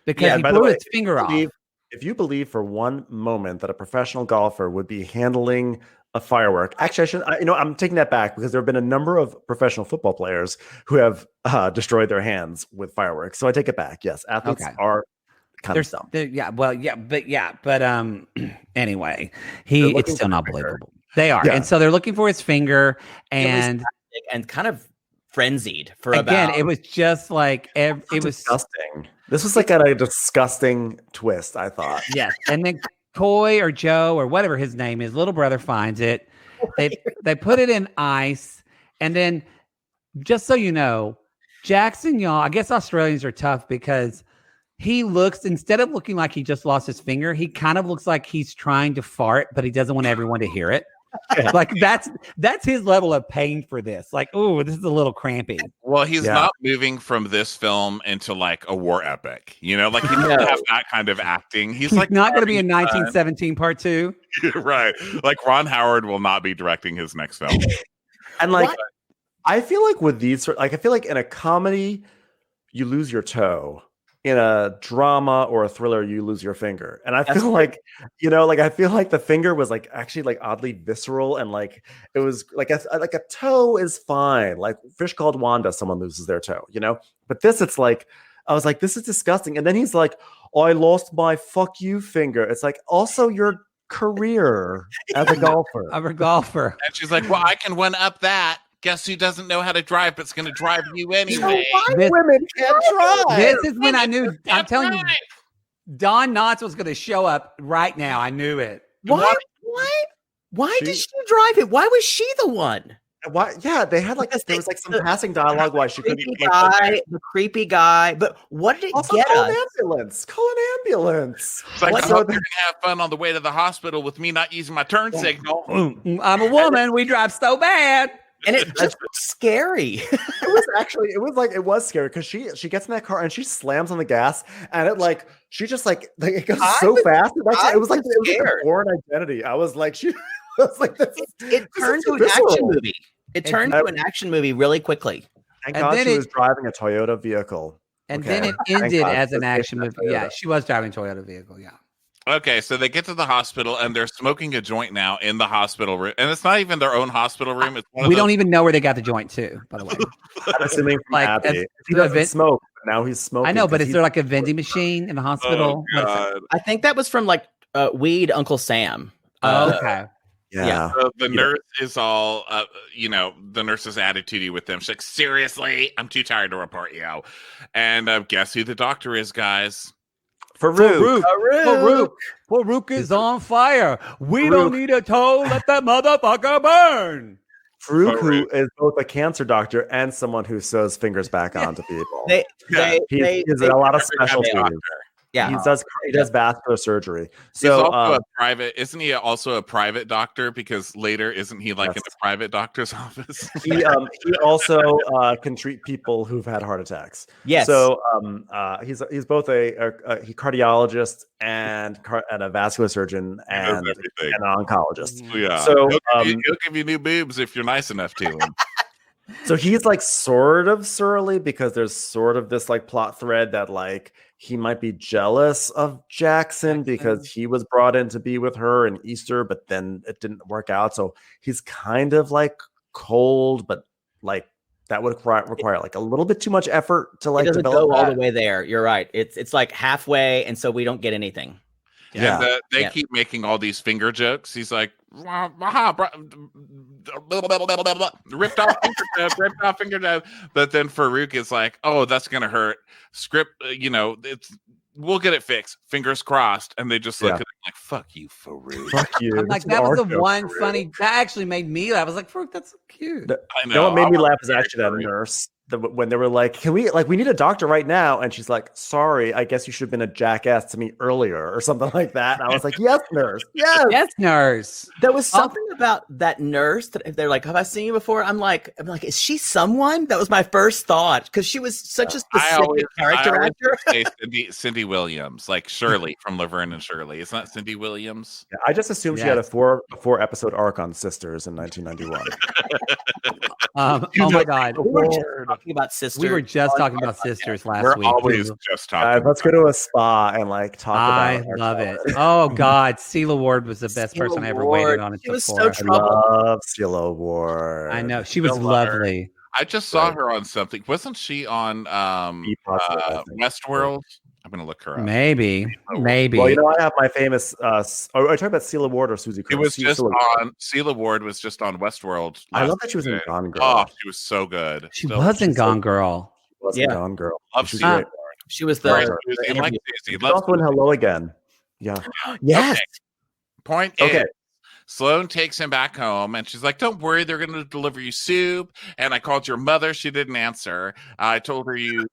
because he by the blew way, his finger off. If you believe for one moment that a professional golfer would be handling a firework, actually, I'm taking that back because there have been a number of professional football players who have destroyed their hands with fireworks. So I take it back. Yes, athletes are kind of dumb. But anyway, it's still not believable. They are, and so they're looking for his finger, and kind of frenzied for again, about. it was just like it was disgusting. This was like a disgusting twist, I thought. Yes, and then Coy or Joe or whatever his name is, little brother finds it. They put it in ice, and then just so you know, Jackson, y'all. I guess Australians are tough because he looks, instead of looking like he just lost his finger, he kind of looks like he's trying to fart, but he doesn't want everyone to hear it. Like that's his level of pain for this. Like, oh, this is a little crampy. Well, he's not moving from this film into like a war epic, like he doesn't have that kind of acting. He's like not going to be in 1917 Part 2. Right. Like Ron Howard will not be directing his next film. And like, I feel like with these, I feel like in a comedy, you lose your toe. In a drama or a thriller, you lose your finger. And I feel like, I feel like the finger was like actually like oddly visceral, and like it was like a toe is fine. Like Fish Called Wanda, someone loses their toe, But this, it's like, I was like, this is disgusting. And then he's like, oh, I lost my fuck you finger. It's like, also you're career as a golfer. I'm a golfer. And she's like, well, I can one up that. Guess who doesn't know how to drive, but's going to drive you anyway. This, Women can't drive. this is when I knew. I'm Can't telling you, drive. Don Knotts was going to show up right now. I knew it. Why? Why did she drive it? Why was she the one? Why? Yeah, they had like there was like some passing dialogue why she couldn't. The creepy guy. But what did it Also, get call us? an ambulance. Call an ambulance. It's like, What- I hope you're going to have fun on the way to the hospital with me not using my turn signal. I'm a woman. We drive so bad. And it just was scary. It was scary because she gets in that car and she slams on the gas and it like she just like it goes so fast. It was like a born identity. I was like she was like this. It turned to an action movie. It turned to an action movie really quickly. Thank And God then she it- was driving a Toyota vehicle. And Okay. then it Thank ended God as she an was action taking movie. that Yeah, Toyota. she was driving a Toyota vehicle. Yeah. Okay, so they get to the hospital and they're smoking a joint now in the hospital room. And it's not even their own hospital room. It's one of We those- don't even know where they got the joint to, by the way. I'm assuming from Like, Abby. as- He the doesn't event- smoke, but now he's smoking. I know, but 'cause is there like a vending machine in the Oh, hospital? What is it? God. I think that was from like Weed Uncle Sam. Oh, okay. yeah. So the nurse is all, the nurse is attitudey with them. She's like, seriously, I'm too tired to report you. And guess who the doctor is, guys? Farouk. Farouk is on fire. We don't need a tow. Let that motherfucker burn. Farouk, who is both a cancer doctor and someone who sews fingers back onto people. He has a lot of specialties. Yeah. He does vascular surgery. He's So also a private, isn't he also a private doctor? Because later, isn't he like in a private doctor's office? he also can treat people who've had heart attacks. Yes. So he's both a cardiologist and a vascular surgeon and everything. an oncologist. Yeah. So he'll give you new boobs if you're nice enough to him. so he's like sort of surly because there's sort of this like plot thread that like he might be jealous of Jackson because he was brought in to be with her in Easter, but then it didn't work out. So he's kind of like cold, but like that would require like a little bit too much effort to like it doesn't develop go all that. the way there. You're right. It's like halfway, and so we don't get anything. Yeah. And they keep making all these finger jokes. He's like, ripped off finger jab. But then Farouk is like, oh, that's going to hurt. We'll get it fixed. Fingers crossed. And they just look at him like, fuck you, Farouk. Fuck you. I'm like, that was the one funny. That actually made me laugh. I was like, Farouk, that's so cute. I You know what made me laugh is very actually that Farouk. nurse. When they were like, we need a doctor right now. And she's like, sorry, I guess you should have been a jackass to me earlier or something like that. And I was like, yes, nurse. Yes. Yes, nurse. There was something about that nurse that if they're like, have I seen you before? I'm like, is she someone? That was my first thought because she was such a specific character actor. Say Cindy Williams, like Shirley from Laverne and Shirley. It's not Cindy Williams. Yeah, I just assumed she had a four episode arc on Sisters in 1991. Oh my God. We were just talking about sisters. We were just talking about sisters last We're week. always just talking. Let's go to a spa and like talk I about our love it. daughter. Oh God, Ceela Ward was the best person I ever waited on. She was for. so I troubled. love Celia Ward. I know she was Still love her. lovely. I just saw her on something. Wasn't she on I think. Westworld? I'm gonna look her up. Maybe. Well, you know, I have my famous. Are you talking about Celia Ward or Susie? It was just on. Celia Ward was just on Westworld. I last love that she was in season. Gone Girl. Oh, she was so good. She So- was in Gone Girl. She was in Yeah. Gone Girl. Love She's Celia great. Ward. She was Right, the she was in like Daisy. She's Love also in Hello Again. Yeah. yes. Okay. Point Okay. is, Sloane takes him back home and she's like, don't worry, they're going to deliver you soup. And I called your mother. She didn't answer. I told her you.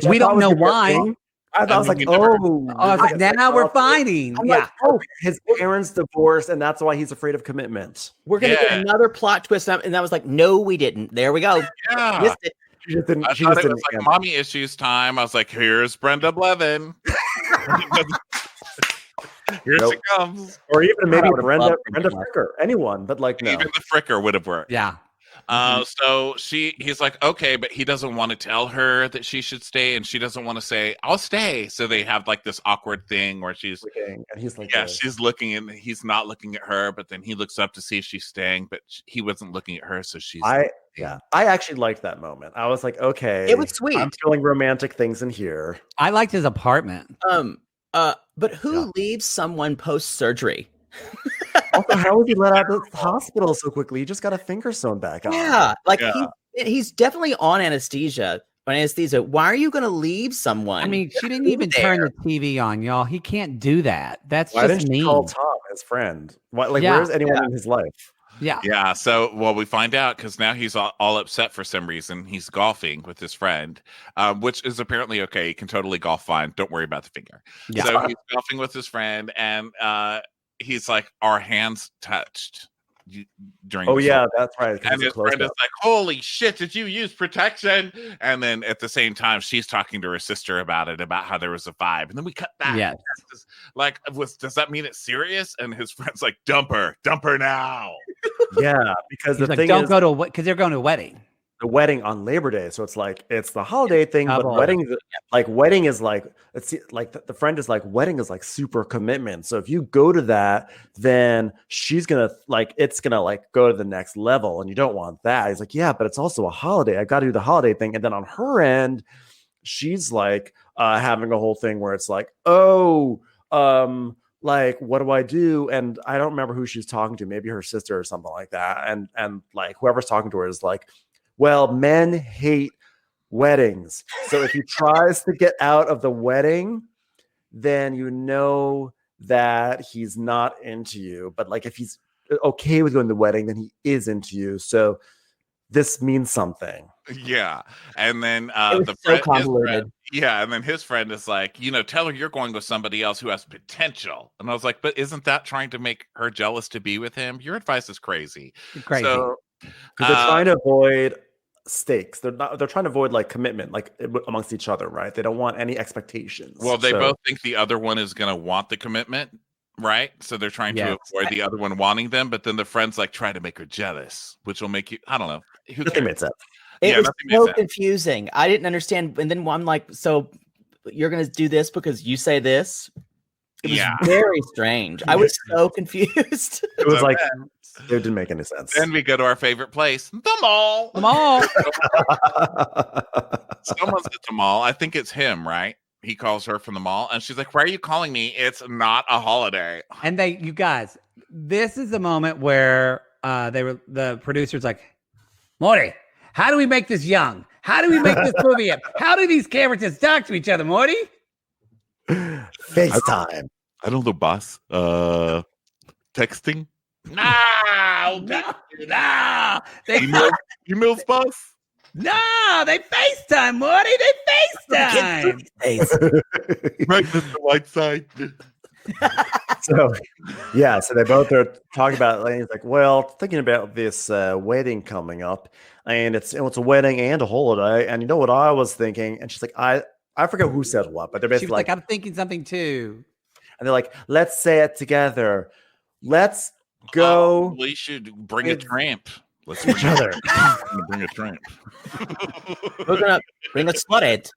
We don't know why. I was like, And we never- oh. I was like, now we're fighting. I'm Yeah. like, oh, his parents divorced, and that's why he's afraid of commitment. We're gonna Yeah. get another plot twist, and I was like, no, we didn't. There we go. Yeah. Missed it. She just didn't. I She thought just it was didn't. like mommy issues time. I was like, here's Brenda Blevin. Here Nope. she comes. Or even maybe I would've Brenda loved Brenda Brenda. Fricker, anyone, but like no. Even the fricker would have worked. Yeah. So he's like, okay, but he doesn't want to tell her that she should stay, and she doesn't want to say, I'll stay. So they have like this awkward thing where she's, And he's like, yeah, she's looking and he's not looking at her, but then he looks up to see if she's staying, but he wasn't looking at her, so she's. I actually liked that moment. I was like, okay, It was sweet. I'm feeling romantic things in here. I liked his apartment. But who leaves someone post surgery? Also, how was he let out of the hospital so quickly? He just got a finger sewn back on. Yeah, like Yeah. he's definitely on anesthesia. Why are you going to leave someone? I mean, she didn't Who even turn the TV on, y'all. He can't do that. That's Why just didn't mean. she call Tom, his friend? What, Yeah. where's anyone in his life? Yeah. Yeah. So, well, we find out because now he's all upset for some reason. He's golfing with his friend, which is apparently okay. He can totally golf fine. Don't worry about the finger. Yeah. So he's golfing with his friend, and he's like, "Our hands touched." During Oh the yeah, song. that's right. 'cause And it's his a close friend is up. like, "Holy shit! Did you use protection?" And then at the same time, she's talking to her sister about how there was a vibe, and then we cut back. Yes. Like, does that mean it's serious? And his friend's like, dump her now." Yeah, because He's the like, thing don't is, go to because they're going to a wedding. the wedding on Labor Day, so it's the holiday thing, but double. wedding is like the friend is like wedding is like super commitment. So if you go to that, then she's gonna it's gonna go to the next level, and you don't want that. He's like, yeah, but it's also a holiday. I got to do the holiday thing, and then on her end, she's like having a whole thing where it's like, oh, what do I do? And I don't remember who she's talking to, maybe her sister or something like that. And like whoever's talking to her is like, well, men hate weddings. So if he tries to get out of the wedding, then you know that he's not into you. But like if he's okay with going to the wedding, then he is into you. So this means something. Yeah. And then It was so convoluted. and then his friend is like, tell her you're going with somebody else who has potential. And I was like, but isn't that trying to make her jealous to be with him? Your advice is crazy. Crazy. So They're trying to avoid stakes. They're trying to avoid commitment amongst each other, right? They don't want any expectations. well, they So- both think the other one is going to want the commitment, right? So they're trying to avoid the other one wanting them, but then the friends try to make her jealous, which will make you, I don't know. Who Nothing cares? made sense. It Yeah, was nothing made so sense. confusing. I didn't understand. And then I'm like, so you're going to do this because you say this? It was Yeah. very strange. I was so confused. It was So like then- it didn't make any sense. Then we go to our favorite place, the mall. Come on. Someone's at the mall. I think it's him, right? He calls her from the mall, and she's like, "Why are you calling me? It's not a holiday." And you guys, this is the moment where the producer's like, Morty, how do we make this young? How do we make this movie up? How do these characters talk to each other, Morty? FaceTime. I don't know, boss. Texting? No. They Emails, boss? No, they FaceTime, Morty. They FaceTime. Right, Mr. Whiteside. So they both are talking about it. And he's like, well, thinking about this wedding coming up, and it's a wedding and a holiday. And you know what I was thinking? And she's like, I forget who said what, but they're She basically was like, I'm thinking something too. and they're like, let's say it together. Let's go. We should bring a with tramp. Let's each other. bring a tramp. We're going to bring a slut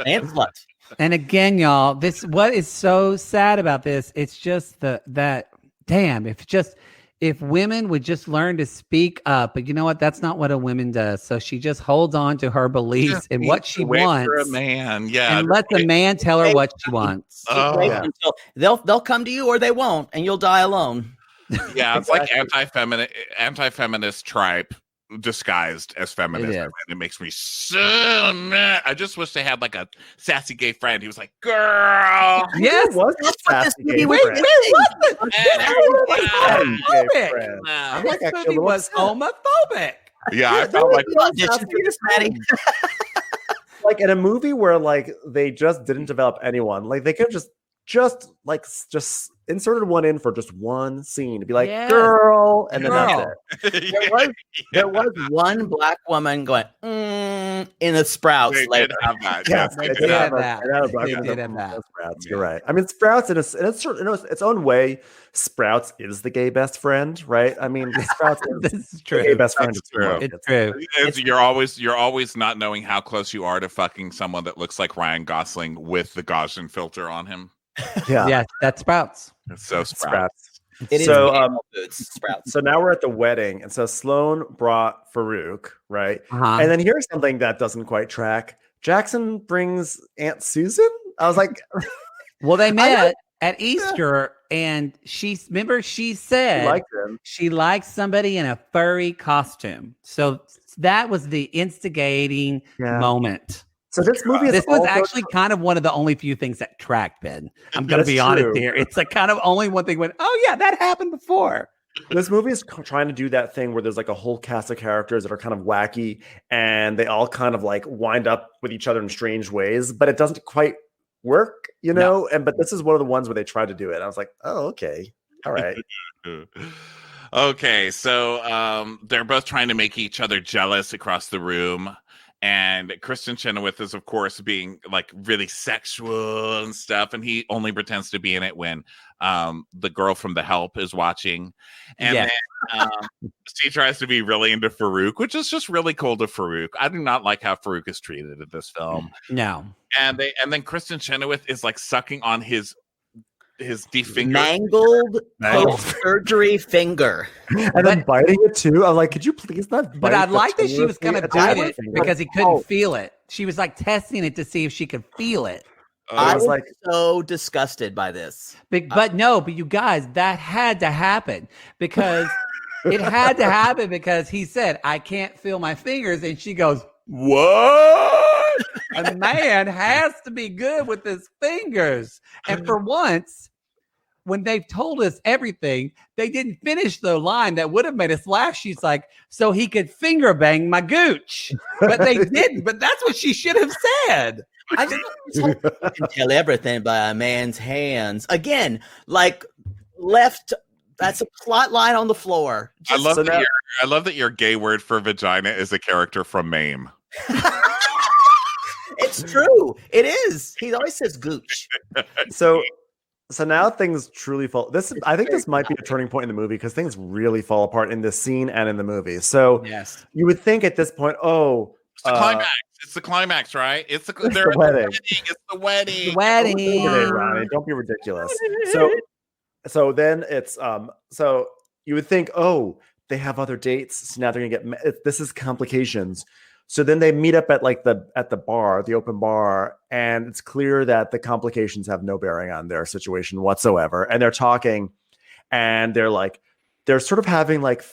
and slut. And again, y'all, what is so sad about this? It's just if women would just learn to speak up, but you know what? That's not what a woman does. So she just holds on to her beliefs and what she Wait wants, for a man, yeah. and let the man tell her what she wants. Oh, Wait yeah. until they'll come to you or they won't, and you'll die alone. Yeah, it's like anti-feminist tripe disguised as feminism. is. And it makes me so mad. I just wish they had a sassy gay friend. He was like, girl. Yes, What's That's what this movie was friend? homophobic. friend. I'm This like actually a movie little was upset. homophobic. Yeah, I felt like Audition for this, Maddie. Like in a movie where they just didn't develop anyone, they could have just inserted one in for just one scene to be like, Yes. girl, and then that's Girl. it. There was one black woman going in the Sprouts they later. did have that. Yes, They they did did have have that. They did have that. Sprouts. You're right. I mean, Sprouts in its own way. Sprouts is the gay best friend, right? I mean, Sprouts is This is the gay true. best friend. That's true. It's true. You're always not knowing how close you are to fucking someone that looks like Ryan Gosling with the Gaussian filter on him. Yeah, Yes, that's Sprouts. It's so Sprout. Sprouts. It is So, gay foods, Sprouts. So now we're at the wedding, and so Sloan brought Farouk, right? Uh-huh. And then here's something that doesn't quite track. Jackson brings Aunt Susan. I was like, Well, they met. at Easter, and she said liked him. she likes somebody in a furry costume. So that was the instigating moment. So this movie is This was also- actually kind of one of the only few things that tracked, Ben. I'm going to be honest true. here. It's like kind of only one thing went, oh yeah, that happened before. This movie is trying to do that thing where there's like a whole cast of characters that are kind of wacky and they all kind of like wind up with each other in strange ways, but it doesn't quite work, you know? But this is one of the ones where they tried to do it. I was like, oh, okay. All right. Okay, so they're both trying to make each other jealous across the room. And Kristen Chenoweth is, of course, being like really sexual and stuff. And he only pretends to be in it when the girl from The Help is watching. And then she tries to be really into Farouk, which is just really cool to Farouk. I do not like how Farouk is treated in this film. No. And then Kristen Chenoweth is like sucking on his defingered mangled post-surgery finger. And then biting it too. I'm like, could you please not bite But I the like that she was finger? going to I bite was it thinking, because he couldn't feel it. She was like testing it to see if she could feel it. I was like so disgusted by this. But you guys, that had to happen because it had to happen because he said, I can't feel my fingers. And she goes, what? A man has to be good with his fingers. And for once, when they've told us everything, they didn't finish the line that would have made us laugh. She's like, so he could finger bang my gooch. But they didn't. But that's what she should have said. I just you can tell everything by a man's hands. Again, like left. That's a plot line on the floor. I love that your gay word for vagina is a character from MAME. It's true. It is. He always says gooch. So now things truly fall. I think this might be a turning point in the movie because things really fall apart in this scene and in the movie. So yes, you would think at this point, it's the climax. It's the climax, right? It's the wedding. It's the wedding. The wedding. Ronnie, don't be ridiculous. So then it's so you would think, oh, they have other dates. So now they're gonna get. This is complications. So then they meet up at the bar, the open bar, and it's clear that the complications have no bearing on their situation whatsoever. And they're talking, and they're sort of having like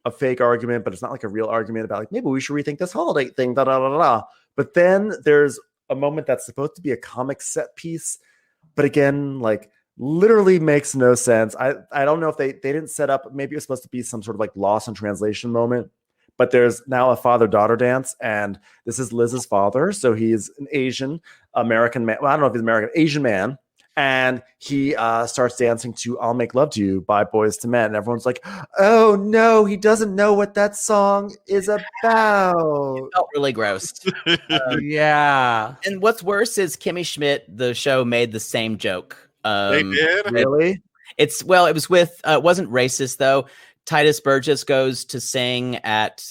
a fake argument, but it's not like a real argument about like maybe we should rethink this holiday thing. Da da da da. But then there's a moment that's supposed to be a comic set piece, but again, like literally makes no sense. I don't know if they didn't set up. Maybe it was supposed to be some sort of like lost in translation moment. But there's now a father-daughter dance, and this is Liz's father. So he's an Asian American man. Well, I don't know if he's American, Asian man. And he starts dancing to I'll Make Love to You by Boys to Men. And everyone's like, oh, no, he doesn't know what that song is about. It felt really gross. Yeah. And what's worse is Kimmy Schmidt, the show, made the same joke. They did? Really? It was with, it wasn't racist, though. Titus Burgess goes to sing at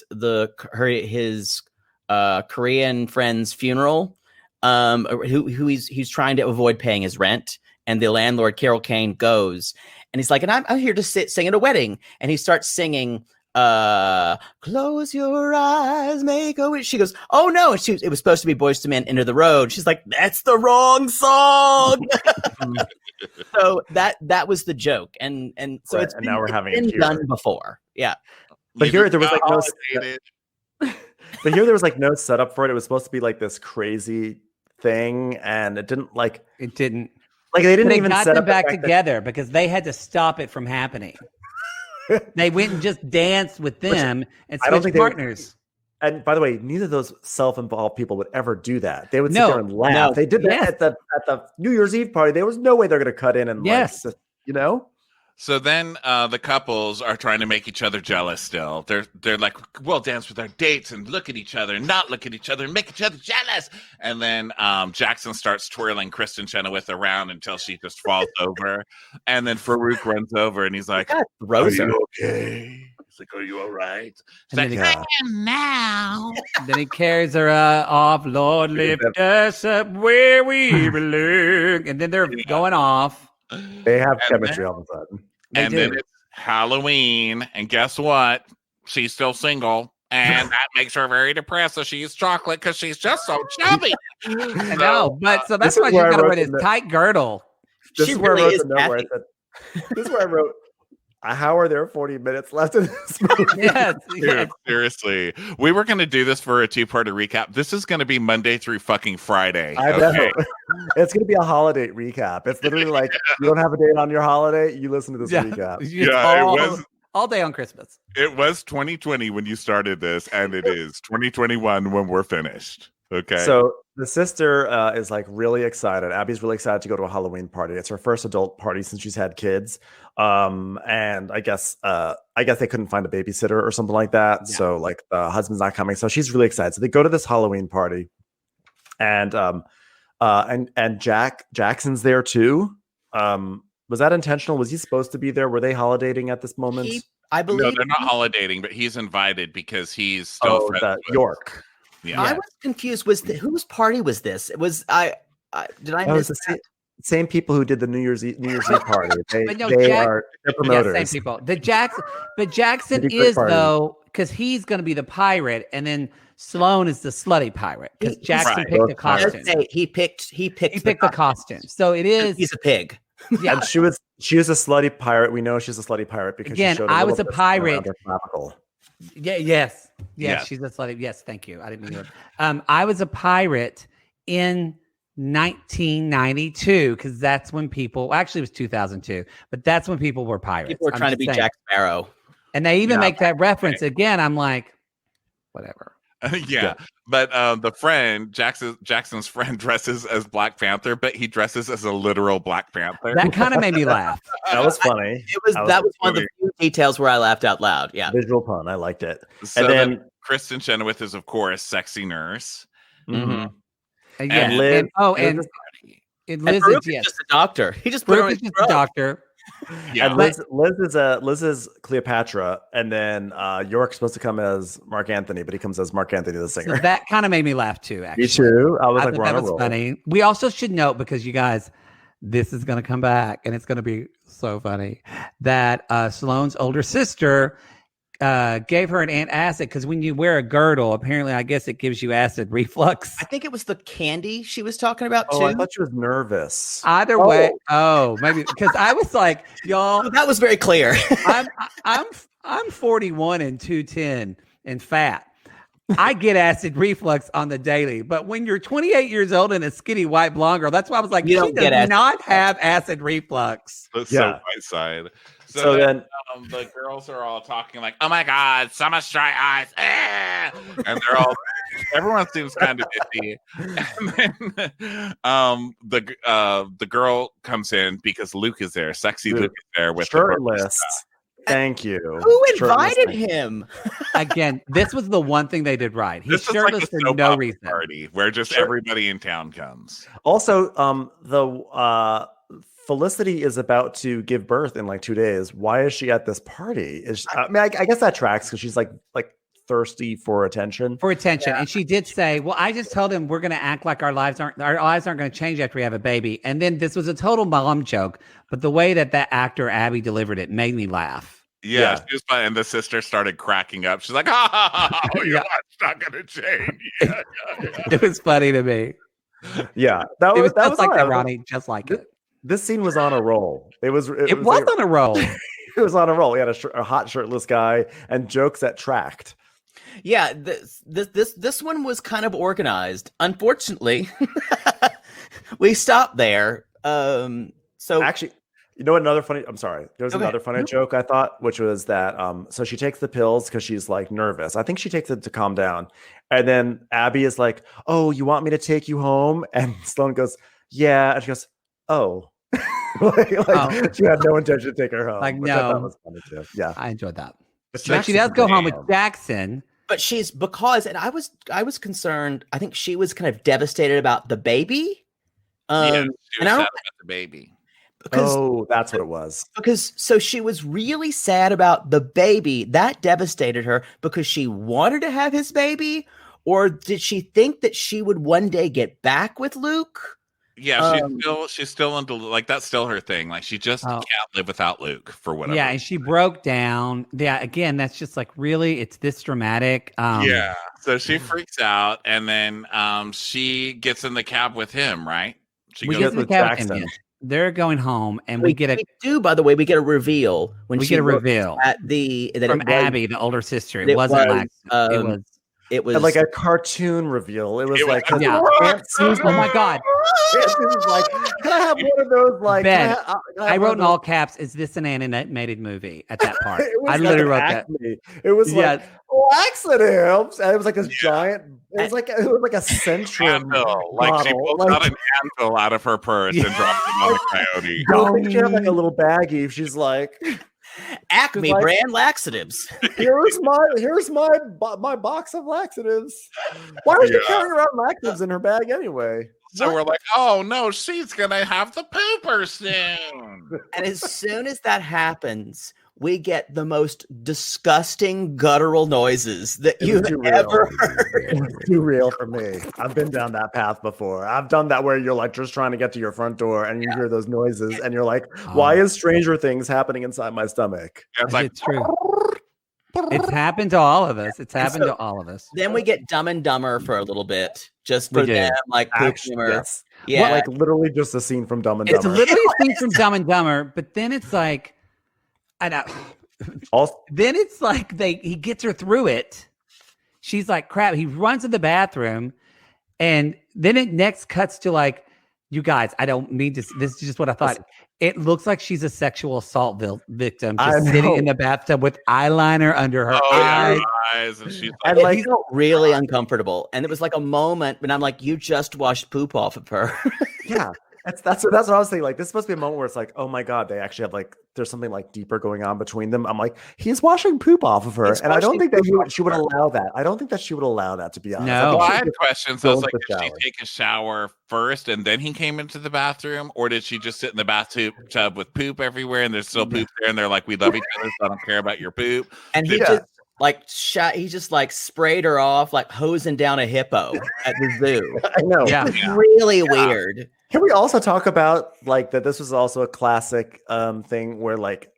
his Korean friend's funeral. Who he's trying to avoid paying his rent, and the landlord Carol Kane goes, and he's like, "And I'm here to sing at a wedding," and he starts singing, "Close your eyes, make a wish." She goes, "Oh no!" And it was supposed to be Boyz II Men, Enter the Road. She's like, "That's the wrong song." So that was the joke, and so Right, it's and now we're having it been here. done before, yeah. But here there was like no. Validated. But here there was like no setup for it. It was supposed to be like this crazy thing, and it didn't like. It didn't. Like they didn't They even got set them up the back fact that- together because they had to stop it from happening. They went and just danced with them and I don't switched think partners. And by the way, neither of those self-involved people would ever do that. They would sit No, there and laugh. no, They did that yes. at the New Year's Eve party. There was no way they're going to cut in and Yes. like, just, you know. So then the couples are trying to make each other jealous still. They're like, we'll dance with our dates and look at each other and not look at each other and make each other jealous. And then Jackson starts twirling Kristen Chenoweth around until she just falls over. And then Farouk runs over and he's like, God, throws her. okay? He's like, are you all right? And then, Yeah. And now, then he carries her off. Lord, lift us up where we belong. And then they're going off. They have And chemistry all of a sudden. They And do. then it's Halloween. And guess what? She's still single. And that makes her very depressed. So she eats chocolate because she's just so chubby. I know, but so that's this is why she's where I got to wrote wear this in the- tight girdle. This She is where really I wrote is the note where I Kathy. said, this is where I wrote, how are there 40 minutes left in this movie? Yes, Dude, yes. seriously. We were going to do this for a 2-parter recap. This is going to be Monday through fucking Friday. I Okay? know. It's going to be a holiday recap. It's literally like, you don't have a date on your holiday, you listen to this Yeah. recap. It's Yeah, it was all day on Christmas. It was 2020 when you started this, and it is 2021 when we're finished. Okay. So the sister is like really excited. Abby's really excited to go to a Halloween party. It's her first adult party since she's had kids. And I guess they couldn't find a babysitter or something like that. Yeah. So like the husband's not coming. So she's really excited. So they go to this Halloween party, and Jackson's there too. Was that intentional? Was he supposed to be there? Were they holidating at this moment? I no, believe they're not holidating, but he's invited because he's still friends with York. Yeah. I was confused. Whose party was this? It was did I That was miss the that? same people who did the New Year's Eve party. But no, They're Yeah, promoters. same people. But Jackson Pretty quick is party. though, because he's going to be the pirate, and then Sloane is the slutty pirate because Jackson Right. picked the Both pirates. costume. Say he picked He picked the costume, so it is. He's a pig. Yeah, And she was a slutty pirate. We know she's a slutty pirate because Again, she showed I was little a bit around pirate. her clavicle. yes, Yeah. she's a slutty. Yes, thank you. I didn't mean to. I was a pirate in 1992 because that's when people. Actually, it was 2002, but that's when people were pirates. People were I'm trying to just be saying. Jack Sparrow. And they even Yeah. make that reference again. I'm like, whatever. Yeah. But the friend, Jackson's friend, dresses as Black Panther, but he dresses as a literal Black Panther. That kind of made me laugh. That was funny. That was one of the few details where I laughed out loud. Yeah. Visual pun. I liked it. So and then then Kristen Chenoweth is, of course, sexy nurse. mhm. Yeah. And Liz- And Liz Liz And is Farouk is yes. just a doctor. He just put her Brooke on is his just a drug. doctor. Yeah. And Liz is Cleopatra, and then York's supposed to come as Mark Anthony, but he comes as Mark Anthony the So singer. that kind of made me laugh too, actually. Me too. I was I like, thought we're on that a was roll. funny. We also should note, because you guys, this is going to come back and it's going to be so funny, that Sloane's older sister gave her an antacid because when you wear a girdle, apparently, I guess it gives you acid reflux. I think it was the candy she was talking about Oh, too. I thought she was nervous. Either way, maybe because I was like, y'all, Oh, that was very clear. I'm 41 and 210 and fat. I get acid reflux on the daily, but when you're 28 years old and a skinny white blonde girl, that's why I was like, You she don't get does acid not reflux. have acid reflux. That's Yeah. so white side. So then The girls are all talking like, "Oh my God, Summer's dry eyes!" Ah! And they're all. Everyone seems kind of iffy. And then the girl comes in because Luke is there. Sexy Luke is there with the shirtless. Thank you. Who Shirtless. invited him? Again, this was the one thing they did right. He's This is like shirtless a for soap no opera reason. party where just Sure. everybody in town comes. Also, the Felicity is about to give birth in like 2 days. Why is she at this party? I guess that tracks because she's like thirsty for attention. For attention. And she did say, well, I just told him we're going to act like our lives aren't going to change after we have a baby. And then this was a total mom joke, but the way that actor Abby delivered it made me laugh. Yeah, she was fun, and the sister started cracking up. She's like, "Oh, your Yeah. life's not gonna change." Yeah. It was funny to me. Yeah, that It was was just like all that, right. Ronnie, just like it. This scene was on a roll. It was It was on a roll. it was on a roll. We had a hot shirtless guy and jokes that tracked. Yeah, this one was kind of organized. Unfortunately, we stopped there. So Actually, you know what? Another funny. I'm sorry. There's Okay. another funny joke I thought, which was that. So she takes the pills because she's like nervous. I think she takes it to calm down, and then Abby is like, "Oh, you want me to take you home?" And Sloane goes, "Yeah," and she goes, "Oh." She had no intention to take her home. Like, which I thought no. was funny too. Yeah, I enjoyed that. But But she does go home with Jackson. but she's and I was concerned. I think she was kind of devastated about the baby. Yeah, she was and I sad don't- about the baby. Oh, that's what it was. Because so she was really sad about the baby. That devastated her because she wanted to have his baby, or did she think that she would one day get back with Luke? Yeah, she's still into like that's still her thing. Like she just can't live without Luke for whatever. Yeah, and she broke down. Yeah, again, that's just like, really, it's this dramatic. Yeah. So she freaks out, and then she gets in the cab with him. Right? She We goes get in the with cab with him, Jackson. yes. they're going home, and we get a by the way, we get a reveal when we she get a looks reveal at that from it was, Abby, the older sister. It it wasn't was, like it it was And like a cartoon reveal. It was It was- like, Yeah. Aunt Susan, oh my god. Aunt Susan's like, can I have one of those? Like, Ben, can I I have wrote one in of all caps, "Is this an animated movie?" At that part, those? It was I like literally an wrote that. Acme. It was like laxatives, and it was like this giant. It was like a Centrum Anvil. Like she bottle. pulls Like, out an anvil out of her purse and drops it on the coyote. I think she had like a little baggie. She's like, Acme like- brand laxatives. here's my box of laxatives. Why was she carrying around laxatives in her bag anyway? So we're like, oh no, she's gonna have the pooper soon. And as soon as that happens, we get the most disgusting guttural noises that It was you've too real. ever heard. It was too real for me. I've been down that path before. I've done that where you're like just trying to get to your front door and you hear those noises and you're like, why is Stranger Things happening inside my stomach? It's like, It's true. It's happened to all of us. It's happened to all of us. Then we get Dumb and Dumber for a little bit, just We for do. them, like poop Actually, humor. yes. Yeah, Like literally just a scene from Dumb and It's Dumber. literally a scene from Dumb and Dumber, but then it's like, I know. Also, Then it's like he gets her through it. She's like, crap. He runs to the bathroom, and then it next cuts to like, you guys, I don't mean to. This is just what I thought. It looks like she's a sexual assault victim, I just sitting know. in the bathtub with eyeliner under her oh eyes. yeah, her eyes, and she's like, and like, I felt really uncomfortable, and it was like a moment when I'm like, "You just washed poop off of her." yeah, that's what I was thinking. Like, this supposed to be a moment where it's like, oh my god, they actually have like, there's something like deeper going on between them. I'm like, he's washing poop off of her, He's and I don't washing think that poop off she would allow that. I don't think that she would allow that, to be honest. No. I think well, she I had would questions. go I was into like, the did she shower. take a shower first and then he came into the bathroom, or did she just sit in the bathtub with poop everywhere and there's still poop there, and they're like, we love each other, so I don't care about your poop. And he Yeah. just like he just like sprayed her off like hosing down a hippo at the zoo. I know. Yeah. Really weird. Can we also talk about like that? This was also a classic thing where like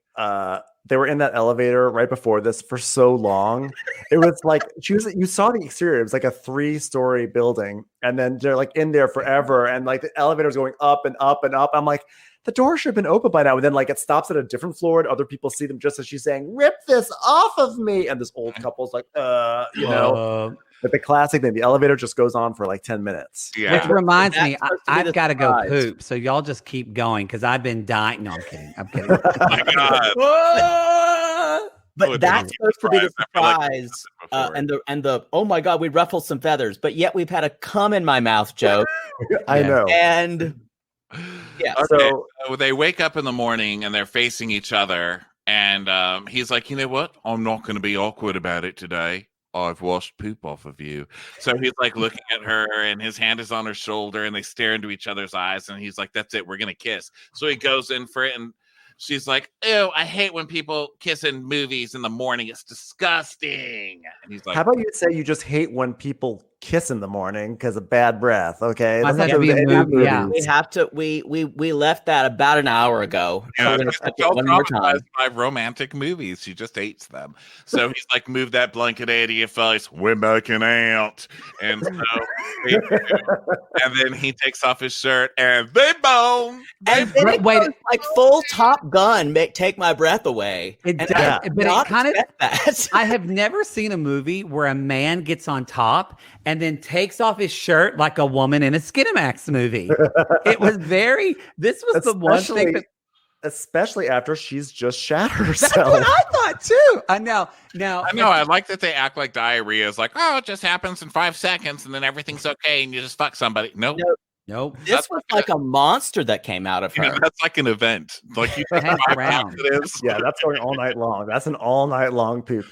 they were in that elevator right before this for so long. It was like you saw the exterior. It was like a 3-story building, and then they're like in there forever, and like the elevator's going up and up and up. I'm like, the door should have been open by now. And then like it stops at a different floor, and other people see them just as she's saying, "Rip this off of me." And this old couple's like, you know. But the classic thing, the elevator just goes on for like 10 minutes. Which Yeah. reminds That's me, supposed to be I've the got to go surprise. poop. So y'all just keep going because I've been dying. No, I'm kidding. I'm kidding. Oh my God. But Oh, that's it's supposed to be the surprise. I feel like surprise. I've done it before. And the oh my god, we ruffled some feathers, but yet we've had a cum in my mouth joke. I Yeah. know. And yeah, Okay, So so they wake up in the morning and they're facing each other, and he's like, you know what? I'm not going to be awkward about it today. I've washed poop off of you. So he's like looking at her, and his hand is on her shoulder, and they stare into each other's eyes, and he's like, that's it, we're going to kiss. So he goes in for it, and she's like, ew, I hate when people kiss in movies in the morning. It's disgusting. And he's like, how about you say you just hate when people kiss in the morning because of bad breath? Okay, Must Doesn't have to be do a with any movie, yeah. movies. we have to we left that about an hour ago. So yeah, we're gonna she's touch so it one more time. traumatized by romantic movies. She just hates them. So he's like, move that blanket out of your face. We're making out. And so they do. And then he takes off his shirt and they bone. And then it Wait. goes like full Top Gun, take my breath away. It And does, I did but it not kind of. expect that. I have never seen a movie where a man gets on top and then takes off his shirt like a woman in a Skinamax movie. It was very. This was the one thing that. Especially after she's just shat That's herself. what I thought too. I know. Now, I know. I like that they act like diarrhea is like, oh, it just happens in 5 seconds and then everything's okay and you just fuck somebody. Nope. No. Nope. This was like a monster that came out of Yeah, her. that's like an event. Like you Hank survive Brown. it is. Yeah, that's going all night long. That's an all night long poop.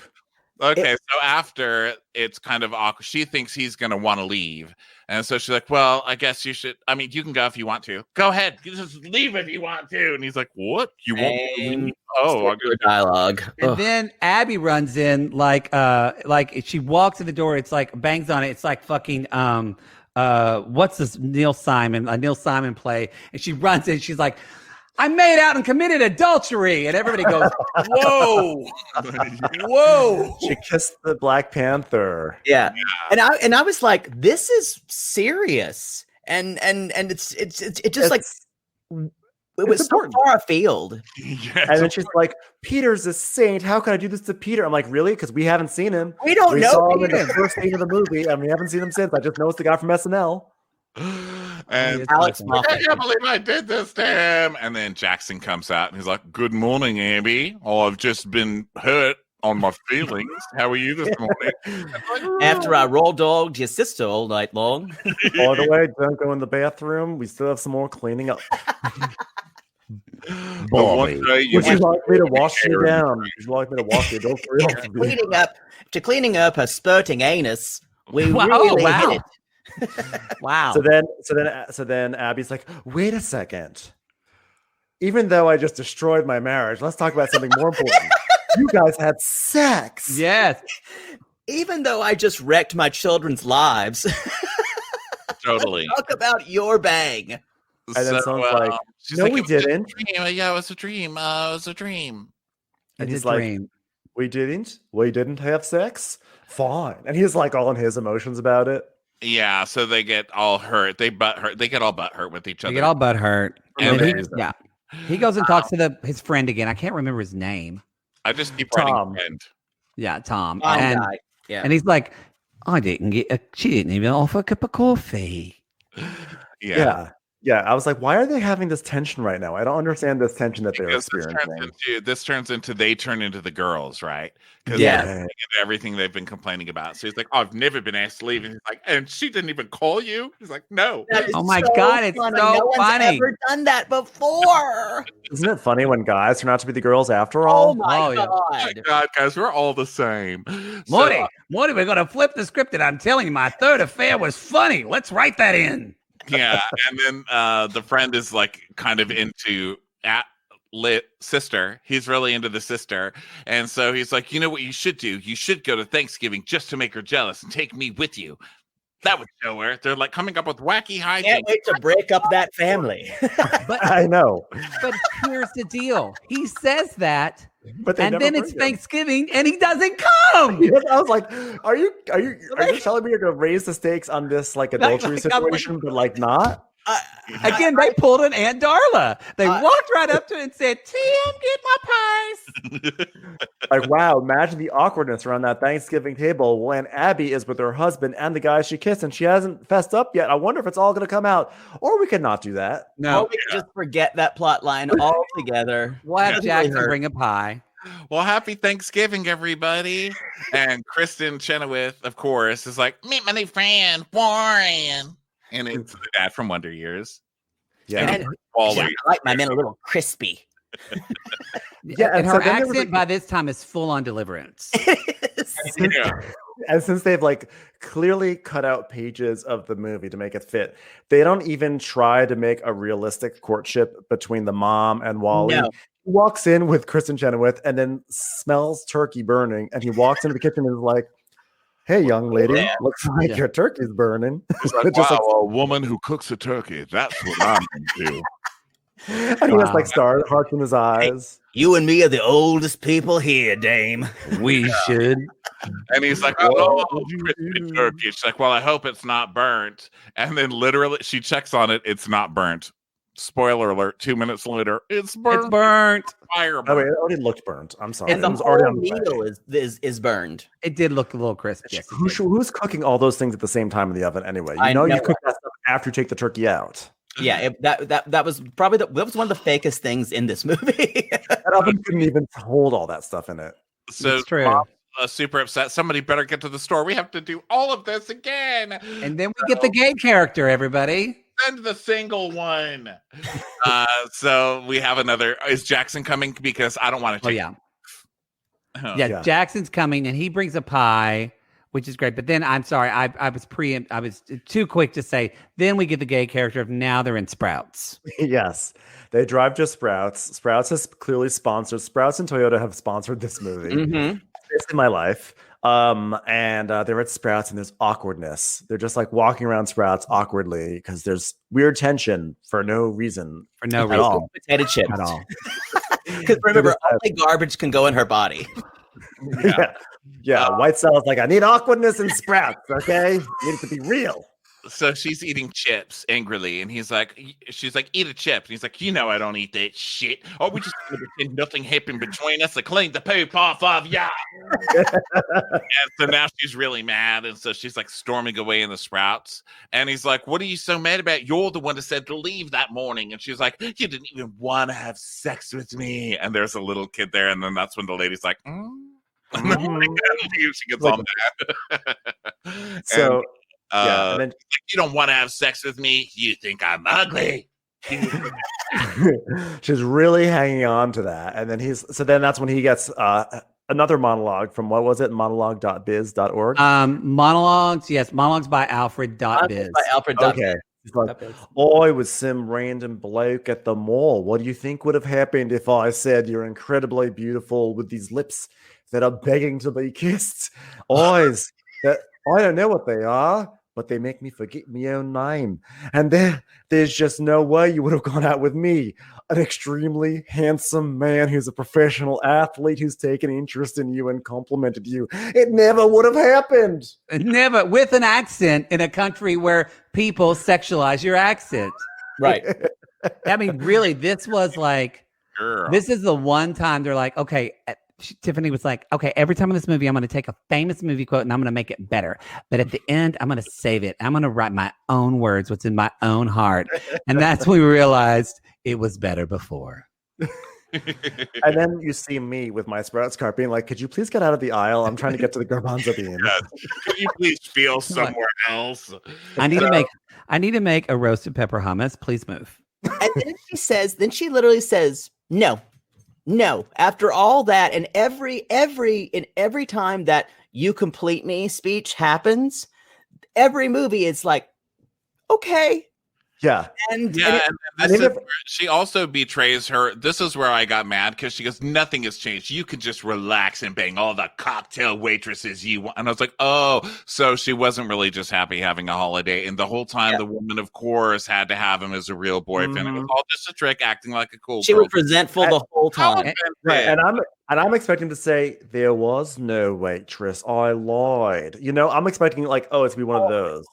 Okay, so after it's kind of awkward, she thinks he's going to want to leave. And so she's like, well, I guess you should. I mean, you can go if you want to. Go ahead. You just leave if you want to. And he's like, what? You want me to leave? Oh, I'm Good dialogue. And Ugh. then Abby runs in like she walks in the door. It's like bangs on it. It's like fucking what's this Neil Simon play? And she runs in. She's like, I made out and committed adultery, and everybody goes, whoa, whoa. She kissed the Black Panther. Yeah. And I was like, this is serious. And it just like It was so far afield. Yeah, And then she's like, Peter's a saint. How can I do this to Peter? I'm like, really? Because we haven't seen him. We don't know saw him in Peter. the first scene of the movie, and we haven't seen him since. I just know it's the guy from SNL. and Alex I Moffat. can't believe I did this to him. And then Jackson comes out and he's like, "Good morning, Abby. Oh, I've just been hurt on my feelings. How are you this morning?" After I raw dogged your sister all night long. All the way, don't go in the bathroom. We still have some more cleaning up. But one day you Would you went like me to wash you down? Would you like me to wash you? Don't cleaning up her spurting anus. We Wow, really wow. hit it. Wow. So then Abby's like, wait a second. Even though I just destroyed my marriage, let's talk about something more important. You guys had sex. Yes. Even though I just wrecked my children's lives. totally. Talk about your bang. And then someone's like, she's no, we "It was a didn't." dream. Yeah, it was a dream. It was a dream. And It's he's a like, dream. we didn't have sex. Fine. And he's like all in his emotions about it. Yeah, so they get all hurt. They get all butt hurt with each They other. get all butt hurt. And And then- he goes and talks to his friend again. I can't remember his name. I just keep Tom. writing friend. Yeah, Tom. Oh, and, God. Yeah. and he's like, she didn't even offer a cup of coffee. Yeah. I was like, why are they having this tension right now? I don't understand this tension that they're Because experiencing. they turn into the girls, right? Because Yeah. they're into everything they've been complaining about. So he's like, "Oh, I've never been asked to leave." And he's like, "And she didn't even call you?" He's like, "No." That is Oh my so God, it's funny. so No one's funny. ever done that before. Isn't it funny when guys turn out to be the girls after Oh all? my Oh, yeah. Oh my God. God, guys, we're all the same. Morty, we're going to flip the script. And I'm telling you, my third affair was funny. Let's write that in. Yeah, and then the friend is like kind of into lit sister. He's really into the sister, and so he's like, "You know what you should do? You should go to Thanksgiving just to make her jealous and take me with you. That would show her." They're like coming up with wacky hijinks. Can't wait to break up that family. But I know. but here's the deal. He says that, But they and never then bring it's him. Thanksgiving, and he doesn't come. Yes, I was like, are you telling me you're gonna raise the stakes on this like adultery like, I'm like- situation, but like not? Again, they pulled an Aunt Darla. They walked right up to it and said, "Tim, get my purse." Like, wow, imagine the awkwardness around that Thanksgiving table when Abby is with her husband and the guy she kissed, and she hasn't fessed up yet. I wonder if it's all gonna come out, or we could not do that. Or No, we can just forget that plot line altogether. we'll have Doesn't Jackson really hurt. bring a pie. Well, happy Thanksgiving, everybody. And Kristen Chenoweth, of course, is like, Meet my new friend, Warren. and it's the dad from Wonder Years. Yeah, And- Wally. Yeah, I like my men a little crispy. Yeah, and and her so then there was accent a- by this time is full on Deliverance. Yeah. and since they've like clearly cut out pages of the movie to make it fit, they don't even try to make a realistic courtship between the mom and Wally. No. He walks in with Kristen Chenoweth and then smells turkey burning, and he walks into the kitchen and is like, "Hey, young lady, Yeah. looks like Yeah. your turkey's burning." It's like, Just wow, like- a woman who cooks a turkey. That's what I'm into. And he has like star hearts in his eyes. You and me are the oldest people here, Dame. We should. And he's like, What "Oh, would you crispy do?" turkey." She's like, "Well, I hope it's not burnt." And then literally she checks on it. It's not burnt. Spoiler alert, 2 minutes later, it's burnt. It's burnt. Fire Oh wait, burnt. it already looked burnt. I'm sorry. And It the was already on whole the way. meal is burned. It did look a little crisp. Yes, it did. Who's cooking all those things at the same time in the oven anyway? I You know, know you cook that stuff after you take the turkey out. Yeah, that was probably that was one of the fakest things in this movie. That oven couldn't even hold all that stuff in it. So It's true. Mom's, super upset. Somebody better get to the store. We have to do all of this again. And then we get the gay character, everybody. Send the single one. So we have another. Is Jackson coming? Because I don't want to Oh, take. yeah. Oh. Yeah, Yeah. Jackson's coming and he brings a pie, which is great. But then I'm sorry, I was too quick to say. Then we get the gay character of now they're in Sprouts. Yes, they drive to Sprouts. Sprouts has clearly sponsored. Sprouts and Toyota have sponsored this movie. Mm-hmm. It's in my life. And they're at Sprouts and there's awkwardness. They're just like walking around Sprouts awkwardly because there's weird tension for no reason For no at reason. all. Potato chips. At all. Because remember, only garbage can go in her body. Yeah. White Cell is like, I need awkwardness in Sprouts, okay? Need it to be real. So she's eating chips angrily, and she's like, eat a chip. And he's like, I don't eat that shit. Oh, we just gonna pretend nothing happened between us to clean the poop off of ya. And so now she's really mad, and so she's like storming away in the Sprouts. And he's like, what are you so mad about? You're the one that said to leave that morning. And she's like, you didn't even want to have sex with me. And there's a little kid there, and then that's when the lady's like, And then she gets all mad. So and then you don't want to have sex with me. You think I'm ugly. she's really hanging on to that. And then that's when he gets another monologue from, what was it? Monologue.biz.org. Monologues by Alfred.biz. By Alfred. Okay. He's like, I was some random bloke at the mall. What do you think would have happened if I said you're incredibly beautiful with these lips that are begging to be kissed? Eyes that I don't know what they are, but they make me forget my own name. And there's just no way you would have gone out with me, an extremely handsome man who's a professional athlete who's taken interest in you and complimented you. It never would have happened. Never, with an accent in a country where people sexualize your accent. Right. I mean, really, this was like, Girl. this is the one time they're like, okay, Tiffany was like, okay, every time in this movie, I'm going to take a famous movie quote and I'm going to make it better. But at the end, I'm going to save it. I'm going to write my own words, what's in my own heart. And that's when we realized it was better before. And then you see me with my Sprouts cart being like, could you please get out of the aisle? I'm trying to get to the garbanzo bean. Yes. Could you please feel somewhere else? I need to make a roasted pepper hummus. Please move. And then she literally says, no. After all that, and every time that you complete me speech happens, every movie is like, okay. Yeah. And she also betrays her. This is where I got mad, because she goes, nothing has changed. You can just relax and bang all the cocktail waitresses you want. And I was like, oh, so she wasn't really just happy having a holiday. And the whole time, the woman, of course, had to have him as a real boyfriend. It was all just a trick, acting like a cool she girl. was resentful the whole time. Right. And I'm expecting to say, there was no waitress. I lied. I'm expecting like, oh, it's to be one of those.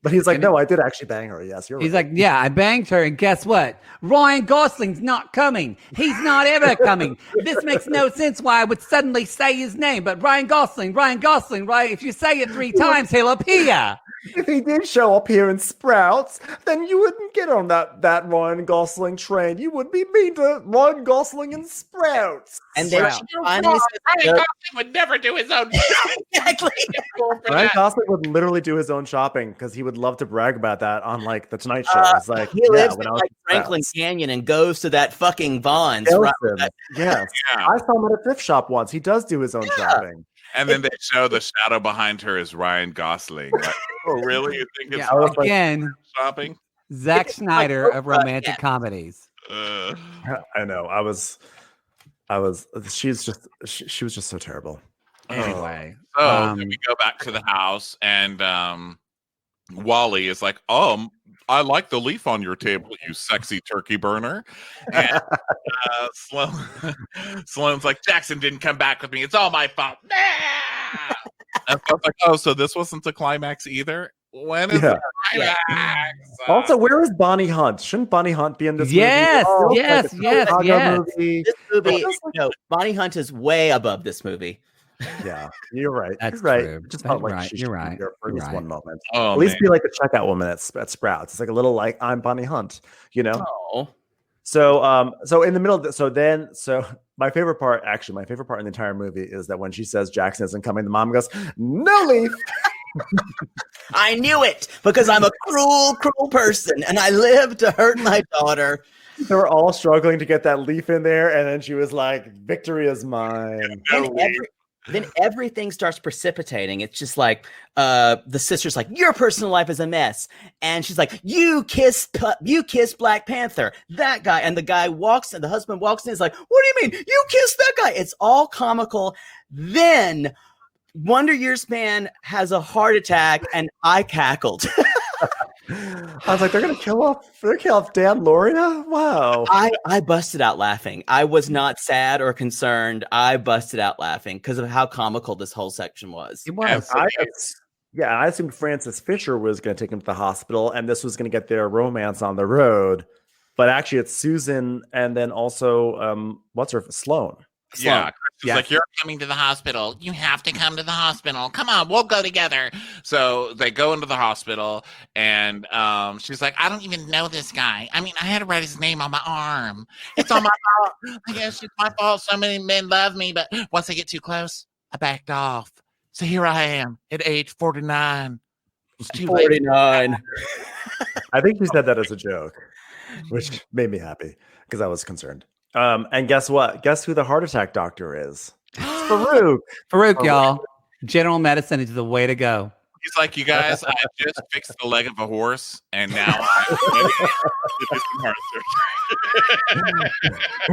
But he's like, no, I did actually bang her. Yes, you're He's right. like, yeah, I banged her, and guess what? Ryan Gosling's not coming. He's not ever coming. This makes no sense why I would suddenly say his name, but Ryan Gosling, right? If you say it 3 times, he'll appear. If he did show up here in Sprouts, then you wouldn't get on that Ryan Gosling train. You would be mean to Ryan Gosling and Sprouts. And then she finally Ryan Gosling would never do his own exactly. Ryan Gosling would literally do his own shopping because he would love to brag about that on like the Tonight Show. It's like he lives when in I was like Franklin Canyon and goes to that fucking Vaughn's. Yes. Right? Yes. I saw him at a thrift shop once. He does do his own shopping. And then they show the shadow behind her is Ryan Gosling. Like, oh, really? You think it's again, shopping? Zack Snyder of romantic comedies. I know. She was just so terrible. Anyway, so then we go back to the house, and Wally is like, I like the leaf on your table, you sexy turkey burner. And Sloane's like, Jackson didn't come back with me. It's all my fault. Nah! And I was like, oh, so this wasn't the climax either? When is the climax? Also, where is Bonnie Hunt? Shouldn't Bonnie Hunt be in this movie? Yes. Movie? This movie, Bonnie Hunt is way above this movie. Yeah, you're right. That's you're right. true. Just felt like Right. she You're should right. be there for You're this right. one moment. Oh, at least man. be like a checkout woman at Sprouts. It's like a little like, I'm Bonnie Hunt, Oh. So in the middle of so my favorite part in the entire movie is that when she says Jackson isn't coming, the mom goes, no leaf. I knew it because I'm a cruel person and I live to hurt my daughter. They were all struggling to get that leaf in there, and then she was like, victory is mine. Then everything starts precipitating. It's just like the sister's like, your personal life is a mess, and she's like, you kiss Black Panther, that guy, and the husband walks in, is like, what do you mean you kissed that guy? It's all comical. Then Wonder Years Man has a heart attack, and I cackled. I was like, they're gonna kill off Dan Lauria? Wow. I busted out laughing. I was not sad or concerned. I busted out laughing because of how comical this whole section was. It was. Yeah, I assumed Frances Fisher was going to take him to the hospital, and this was going to get their romance on the road. But actually, it's Susan, and then also, what's her Sloane. Yeah, she's Yes. like, you're coming to the hospital. You have to come to the hospital. Come on, we'll go together. So they go into the hospital, and she's like, I don't even know this guy. I mean, I had to write his name on my arm. It's all my fault. I guess it's my fault. So many men love me, but once I get too close, I backed off. So here I am at age 49. It's too late. 49. I think she said that as a joke, which made me happy because I was concerned. And guess what? Guess who the heart attack doctor is? It's Farouk. Farouk, y'all. General medicine is the way to go. He's like, you guys, I just fixed the leg of a horse, and now I'm ready to do some heart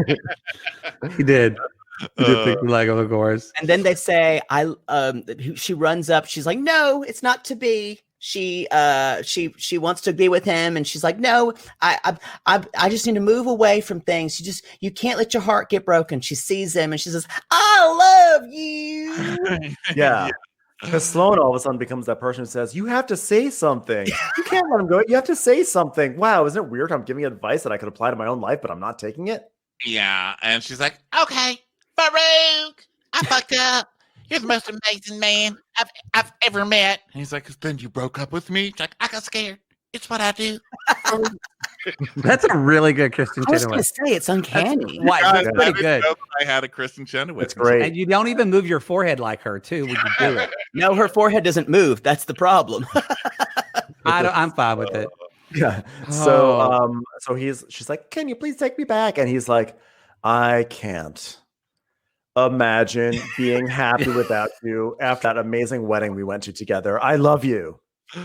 surgery. He did. He did pick the leg of a horse. And then they say, she runs up. She's like, no, it's not to be. She wants to be with him, and she's like, no, I just need to move away from things. You can't let your heart get broken. She sees him and she says, I love you. Yeah. Because Sloane all of a sudden becomes that person who says, you have to say something. You can't let him go. You have to say something. Wow, isn't it weird? I'm giving advice that I could apply to my own life, but I'm not taking it. Yeah, and she's like, Okay, Farouk, I fucked up. You're the most amazing man I've ever met. and he's like, then you broke up with me? She's like, I got scared. It's what I do. That's a really good Kristen I was going Chenoweth. to say it's uncanny. Why? Guys, That's I pretty didn't good. know that I had a Kristen Chenoweth. It's great. And you don't even move your forehead like her, too, when you do it. No, her forehead doesn't move. That's the problem. I'm fine with it. Yeah. Oh. So she's like, can you please take me back? And he's like, I can't imagine being happy without you after that amazing wedding we went to together. I love you.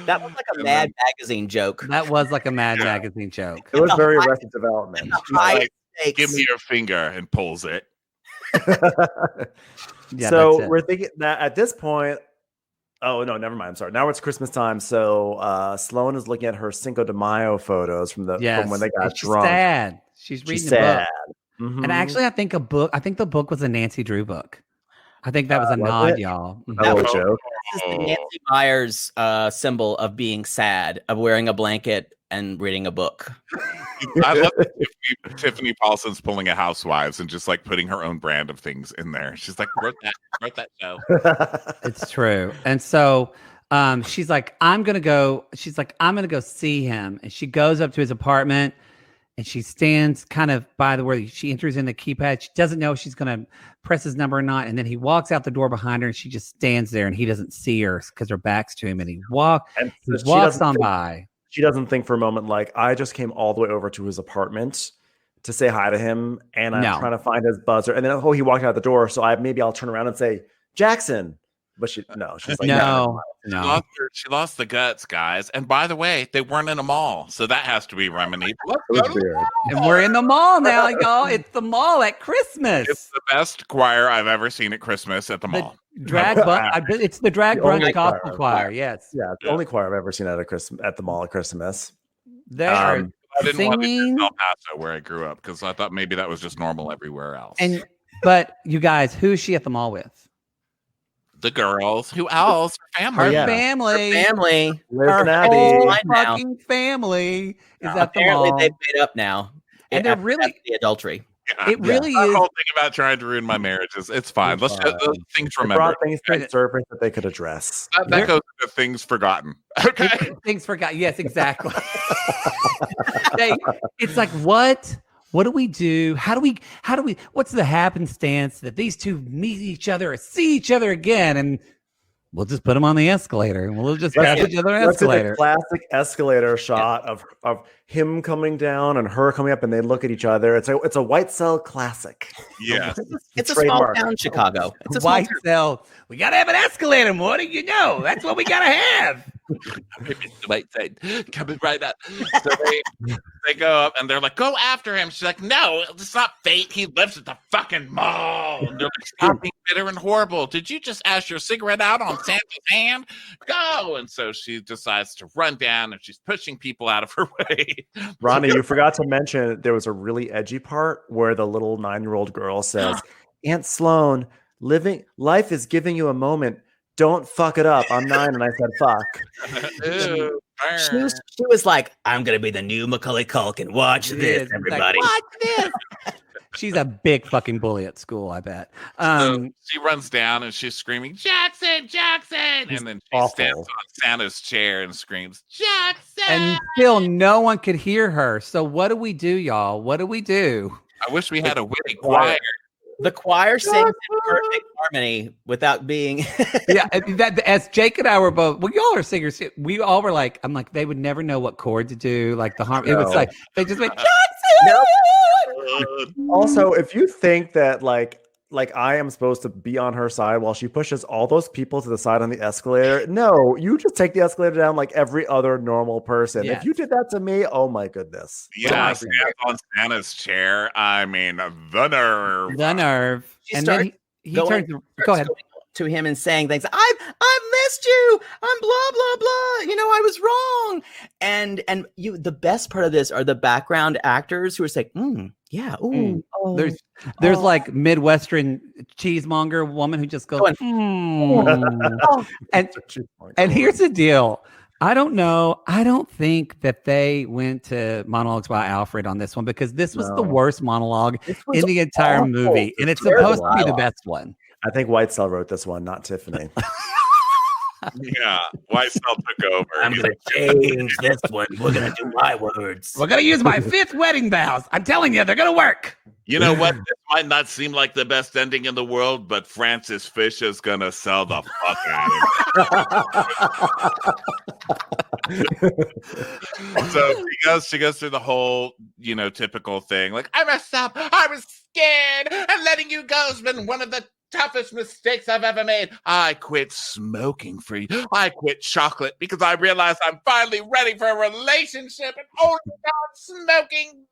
That was like a Mad Magazine joke. That was like a Mad Magazine joke. It was the very high- Arrested Development. High like, stakes. Give me your finger, and pulls it. Yeah, So that's it. we're thinking that at this point, oh no, never mind. I'm sorry. Now it's Christmas time. So Sloane is looking at her Cinco de Mayo photos from when they got And she's drunk. sad. She's reading She's the book. sad. Mhm. And actually, I think the book was a Nancy Drew book. I think that was a was nod, it? y'all. A little joke. This is the Nancy Myers symbol of being sad, of wearing a blanket and reading a book. I love that Tiffany Paulson's pulling a Housewives and just like putting her own brand of things in there. She's like, wrote that show. It's true. And so she's like, I'm gonna go see him. And she goes up to his apartment and she stands kind of by the where she enters in the keypad. She doesn't know if she's gonna press his number or not. And then he walks out the door behind her and she just stands there and he doesn't see her because her back's to him. And he And so walks she on doesn't by. She doesn't think for a moment like, I just came all the way over to his apartment to say hi to him, and I'm No. trying to find his buzzer. And then he walked out the door, so maybe I'll turn around and say Jackson. But she's like, No. She lost the guts, guys. And by the way, they weren't in a mall, so that has to be remedied. It was weird. And we're in the mall now, y'all. It's the mall at Christmas. It's the best choir I've ever seen at Christmas at the mall. It's the drag The only brunch gospel choir. choir. Yes, Yeah, it's the only choir I've ever seen at the mall at Christmas. they are I didn't want to singing. do El Paso where I grew up because I thought maybe that was just normal everywhere else. But you guys, who's she at the mall with? The girls, who else? Her family. Her yeah. family. Family. Liz Her and Abby. whole Fine now. fucking family is at the Apparently, mall. they've made up now. And they're after really- the adultery. Yeah. It really The is. whole thing about trying to ruin my marriages. It's fine. It's Let's fine. those things They remembered. brought things to the surface that they could address. That goes to things forgotten. Okay. Things forgot. Yes, exactly. It's like, what? What do we do? How do we, what's the happenstance that these two meet each other or see each other again? And we'll just put them on the escalator and we'll just pass each other an Let's do the escalator. classic escalator shot of him coming down and her coming up, and they look at each other. It's a White Cell classic. Yeah. It's a small Trademark. town, Chicago. It's a small White town. cell. We gotta have an escalator. What do you know? That's what we gotta have. Wait, coming right up. So they go up and they're like, go after him. She's like, no, it's not fate. He lives at the fucking mall. And they're like, stop being bitter and horrible. Did you just ash your cigarette out on Santa's hand? Go. And so she decides to run down and she's pushing people out of her way. Ronnie, you forgot to mention there was a really edgy part where the little 9-year-old girl says, Aunt Sloane, life is giving you a moment don't fuck it up. I'm 9 and I said fuck. Ew, burn. She was like, I'm gonna be the new Macaulay Culkin. Watch She this, is. It's like, everybody. watch this. She's a big fucking bully at school, I bet. So she runs down and she's screaming, Jackson, Jackson! He's And then she awful. stands on Santa's chair and screams, Jackson! and still no one could hear her. So what do we do, y'all? What do we do? I wish we had a witty choir. The choir sings in perfect harmony without being. Yeah, that as Jake and I were both. Well, y'all are singers. We all were like, I'm like, they would never know what chord to do. Like the harmony. It was No. like they just went Jackson. Also, if you think that like I am supposed to be on her side while she pushes all those people to the side on the escalator, no, you just take the escalator down like every other normal person. Yes. If you did that to me, oh my goodness. Yeah, stands on Santa's chair. I mean, the nerve. The nerve. She And then starts he going- turns. Go ahead. To him and saying things. I've missed you. I'm blah blah blah. You know, I was wrong. And you. The best part of this are the background actors who are saying, yeah, ooh, oh, There's oh. like Midwestern cheesemonger woman who just goes, Going, and here's the deal. I don't know. I don't think that they went to Monologues by Alfred on this one because this was the No. worst monologue This was in the entire awful. movie. And it's Terrible supposed to be the dialogue. best one. I think Whitesell wrote this one, not Tiffany. Yeah, Weissel took over. I'm He's gonna like, change this one. We're gonna do my words. We're going to use my 5th wedding vows. I'm telling you, they're going to work. you know what? This might not seem like the best ending in the world, but Francis Fisher's gonna sell the fuck out of it. So she goes through the whole, typical thing. Like, I messed up. I was scared. And letting you go has been one of the toughest mistakes I've ever made. I quit smoking for you. I quit chocolate because I realized I'm finally ready for a relationship and only not smoking.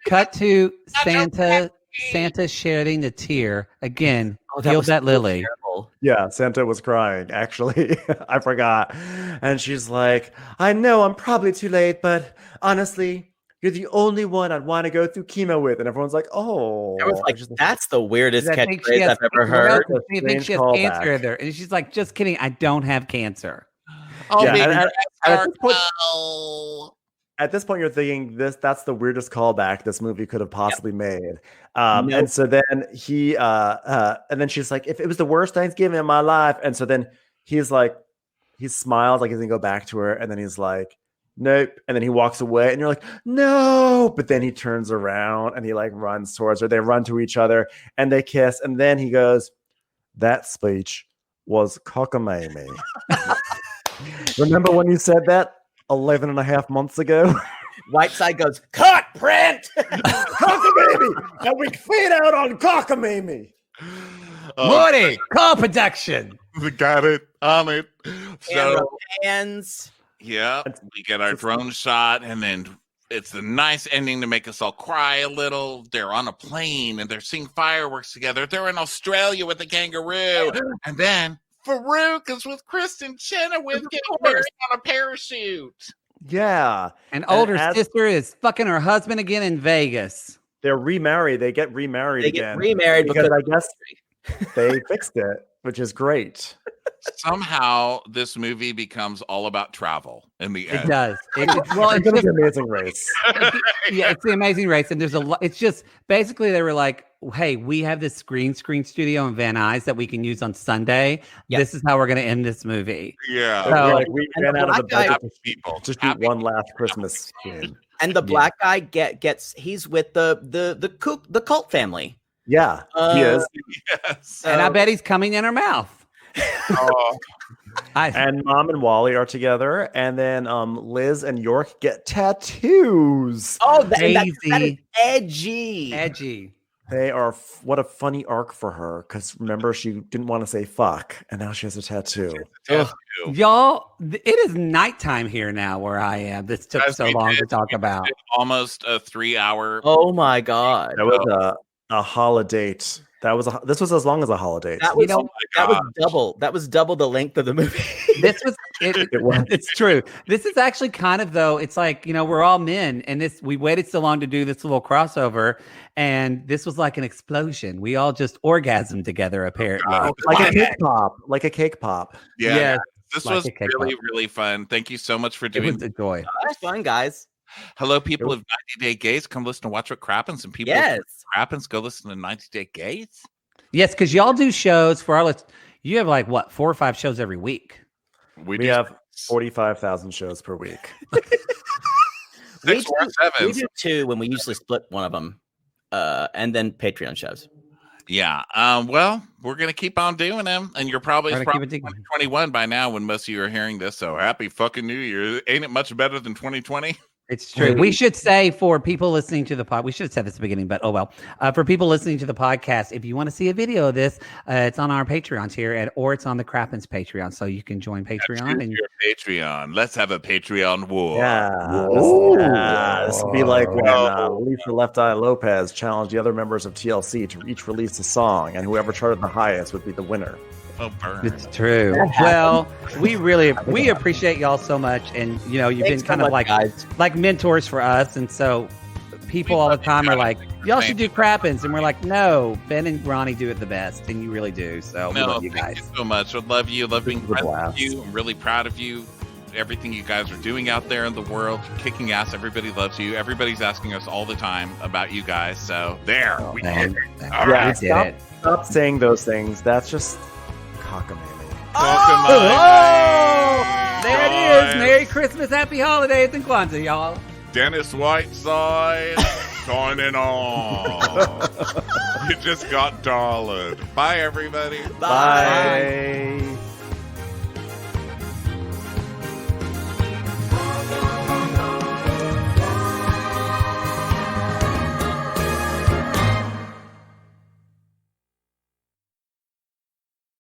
Cut to Santa. Santa shedding a tear. Again, Oh, healed was that so lily. terrible. Yeah, Santa was crying, actually. I forgot. And she's like, I know I'm probably too late, but honestly, you're the only one I'd want to go through chemo with. And everyone's like, oh. I was like, She's that's the weirdest I think she catchphrase has- I've ever well, heard. I think she has Strange cancer callback. there. And she's like, just kidding. I don't have cancer. Oh, Yeah, baby, and that's at our this point- goal. At this point, you're thinking that's the weirdest callback this movie could have possibly made. Nope. And so then and then she's like, if it was the worst Thanksgiving in my life. And so then he's like, he smiles like he's gonna go back to her. And then he's like, nope. And then he walks away and you're like, no. But then he turns around and he like runs towards her. They run to each other and they kiss. And then he goes, that speech was cockamamie. Remember when you said that 11 and a half months ago? Whiteside goes, cut, Brent. Cockamamie! And we fade out on cockamamie. Woody, co-production. We got it on it. So Hands. yeah, we get our drone shot, and then it's a nice ending to make us all cry a little. They're on a plane and they're seeing fireworks together. They're in Australia with a kangaroo, and then Farouk is with Kristen Chenoweth getting married on a parachute. Yeah. An older as- sister is fucking her husband again in Vegas. They're remarried. They get remarried They again. get remarried because because I guess they fixed it, which is great. Somehow, this movie becomes all about travel in the It end. does. Well, It's it's gonna just, be Amazing Race. yeah, it's the Amazing Race, and there's a lot. It's just basically they were like, "Hey, we have this screen studio in Van Nuys that we can use on Sunday. Yep. This is how we're going to end this movie." Yeah. So- We're like, we And ran the out of the black guy- budget Happy people. to shoot one last Christmas scene. and the black guy gets he's with the cult family. Yeah, he is. Yes. And I bet he's coming in her mouth. Oh, And Mom and Wally are together, and then Liz and York get tattoos. Oh, that is Crazy. edgy. Edgy. They are what a funny arc for her, because remember she didn't want to say fuck, and now she has a tattoo. tattoo. Y'all, it is nighttime here now where I am. This took Guys, so we long did- to talk about. Almost a 3-hour. Oh my god. That was a holidate. This was as long as a holiday. That was, You know, that was double. That was double the length of the movie. This was it, It was. it's true. This is actually kind of though. It's like, we're all men, and we waited so long to do this little crossover, and this was like an explosion. We all just orgasmed together, apparently. Like a cake pop. Like a cake pop. Yeah. Yes, This like was a cake really, pop. really fun. Thank you so much for It doing was a joy. That's fun, guys. Hello, people of 90 Day Gays. Come listen to Watch What Crappens. And people Yes. of Crappens, go listen to 90 Day Gays. Yes, because y'all do shows for our. You have like what 4 or 5 shows every week. We do have 45,000 shows per week. We 6 or we 7. do 2 when we usually split one of them, and then Patreon shows. Yeah. Well, we're gonna keep on doing them, and you're probably Gotta it's keep probably it digging. 2021 by now when most of you are hearing this. So happy fucking New Year! Ain't it much better than 2020? It's true. We should say for people listening to the pod, we should have said this at the beginning, but oh well. For people listening to the podcast, if you want to see a video of this, it's on our Patreons here, or it's on the Crappens Patreon, so you can join Patreon. And Your Patreon. Let's have a Patreon war. Yeah. Ooh. This would be like when Alicia Left Eye Lopez challenged the other members of TLC to each release a song, and whoever charted the highest would be the winner. Oh, burn. it's true. Well, we appreciate y'all so much, and you've Thanks been kind so of much, guys. like mentors for us, and so people all the time are like, y'all should do Crappens, and we're like, no, Ben and Ronnie do it the best, and you really do. So we love you thank guys. you so much. I love you. Love being This was a friends with blast. you. I'm really proud of you. Everything you guys are doing out there in the world, you're kicking ass. Everybody loves you. Everybody's asking us all the time about you guys. So there, we Man, did it. yeah, All we right. did it. Stop saying those things. That's just cockamamie. Oh, there it is. Merry Christmas, Happy Holidays, and Kwanzaa, y'all. Dennis Whiteside signing on. You just got dollared. Bye, everybody. Bye.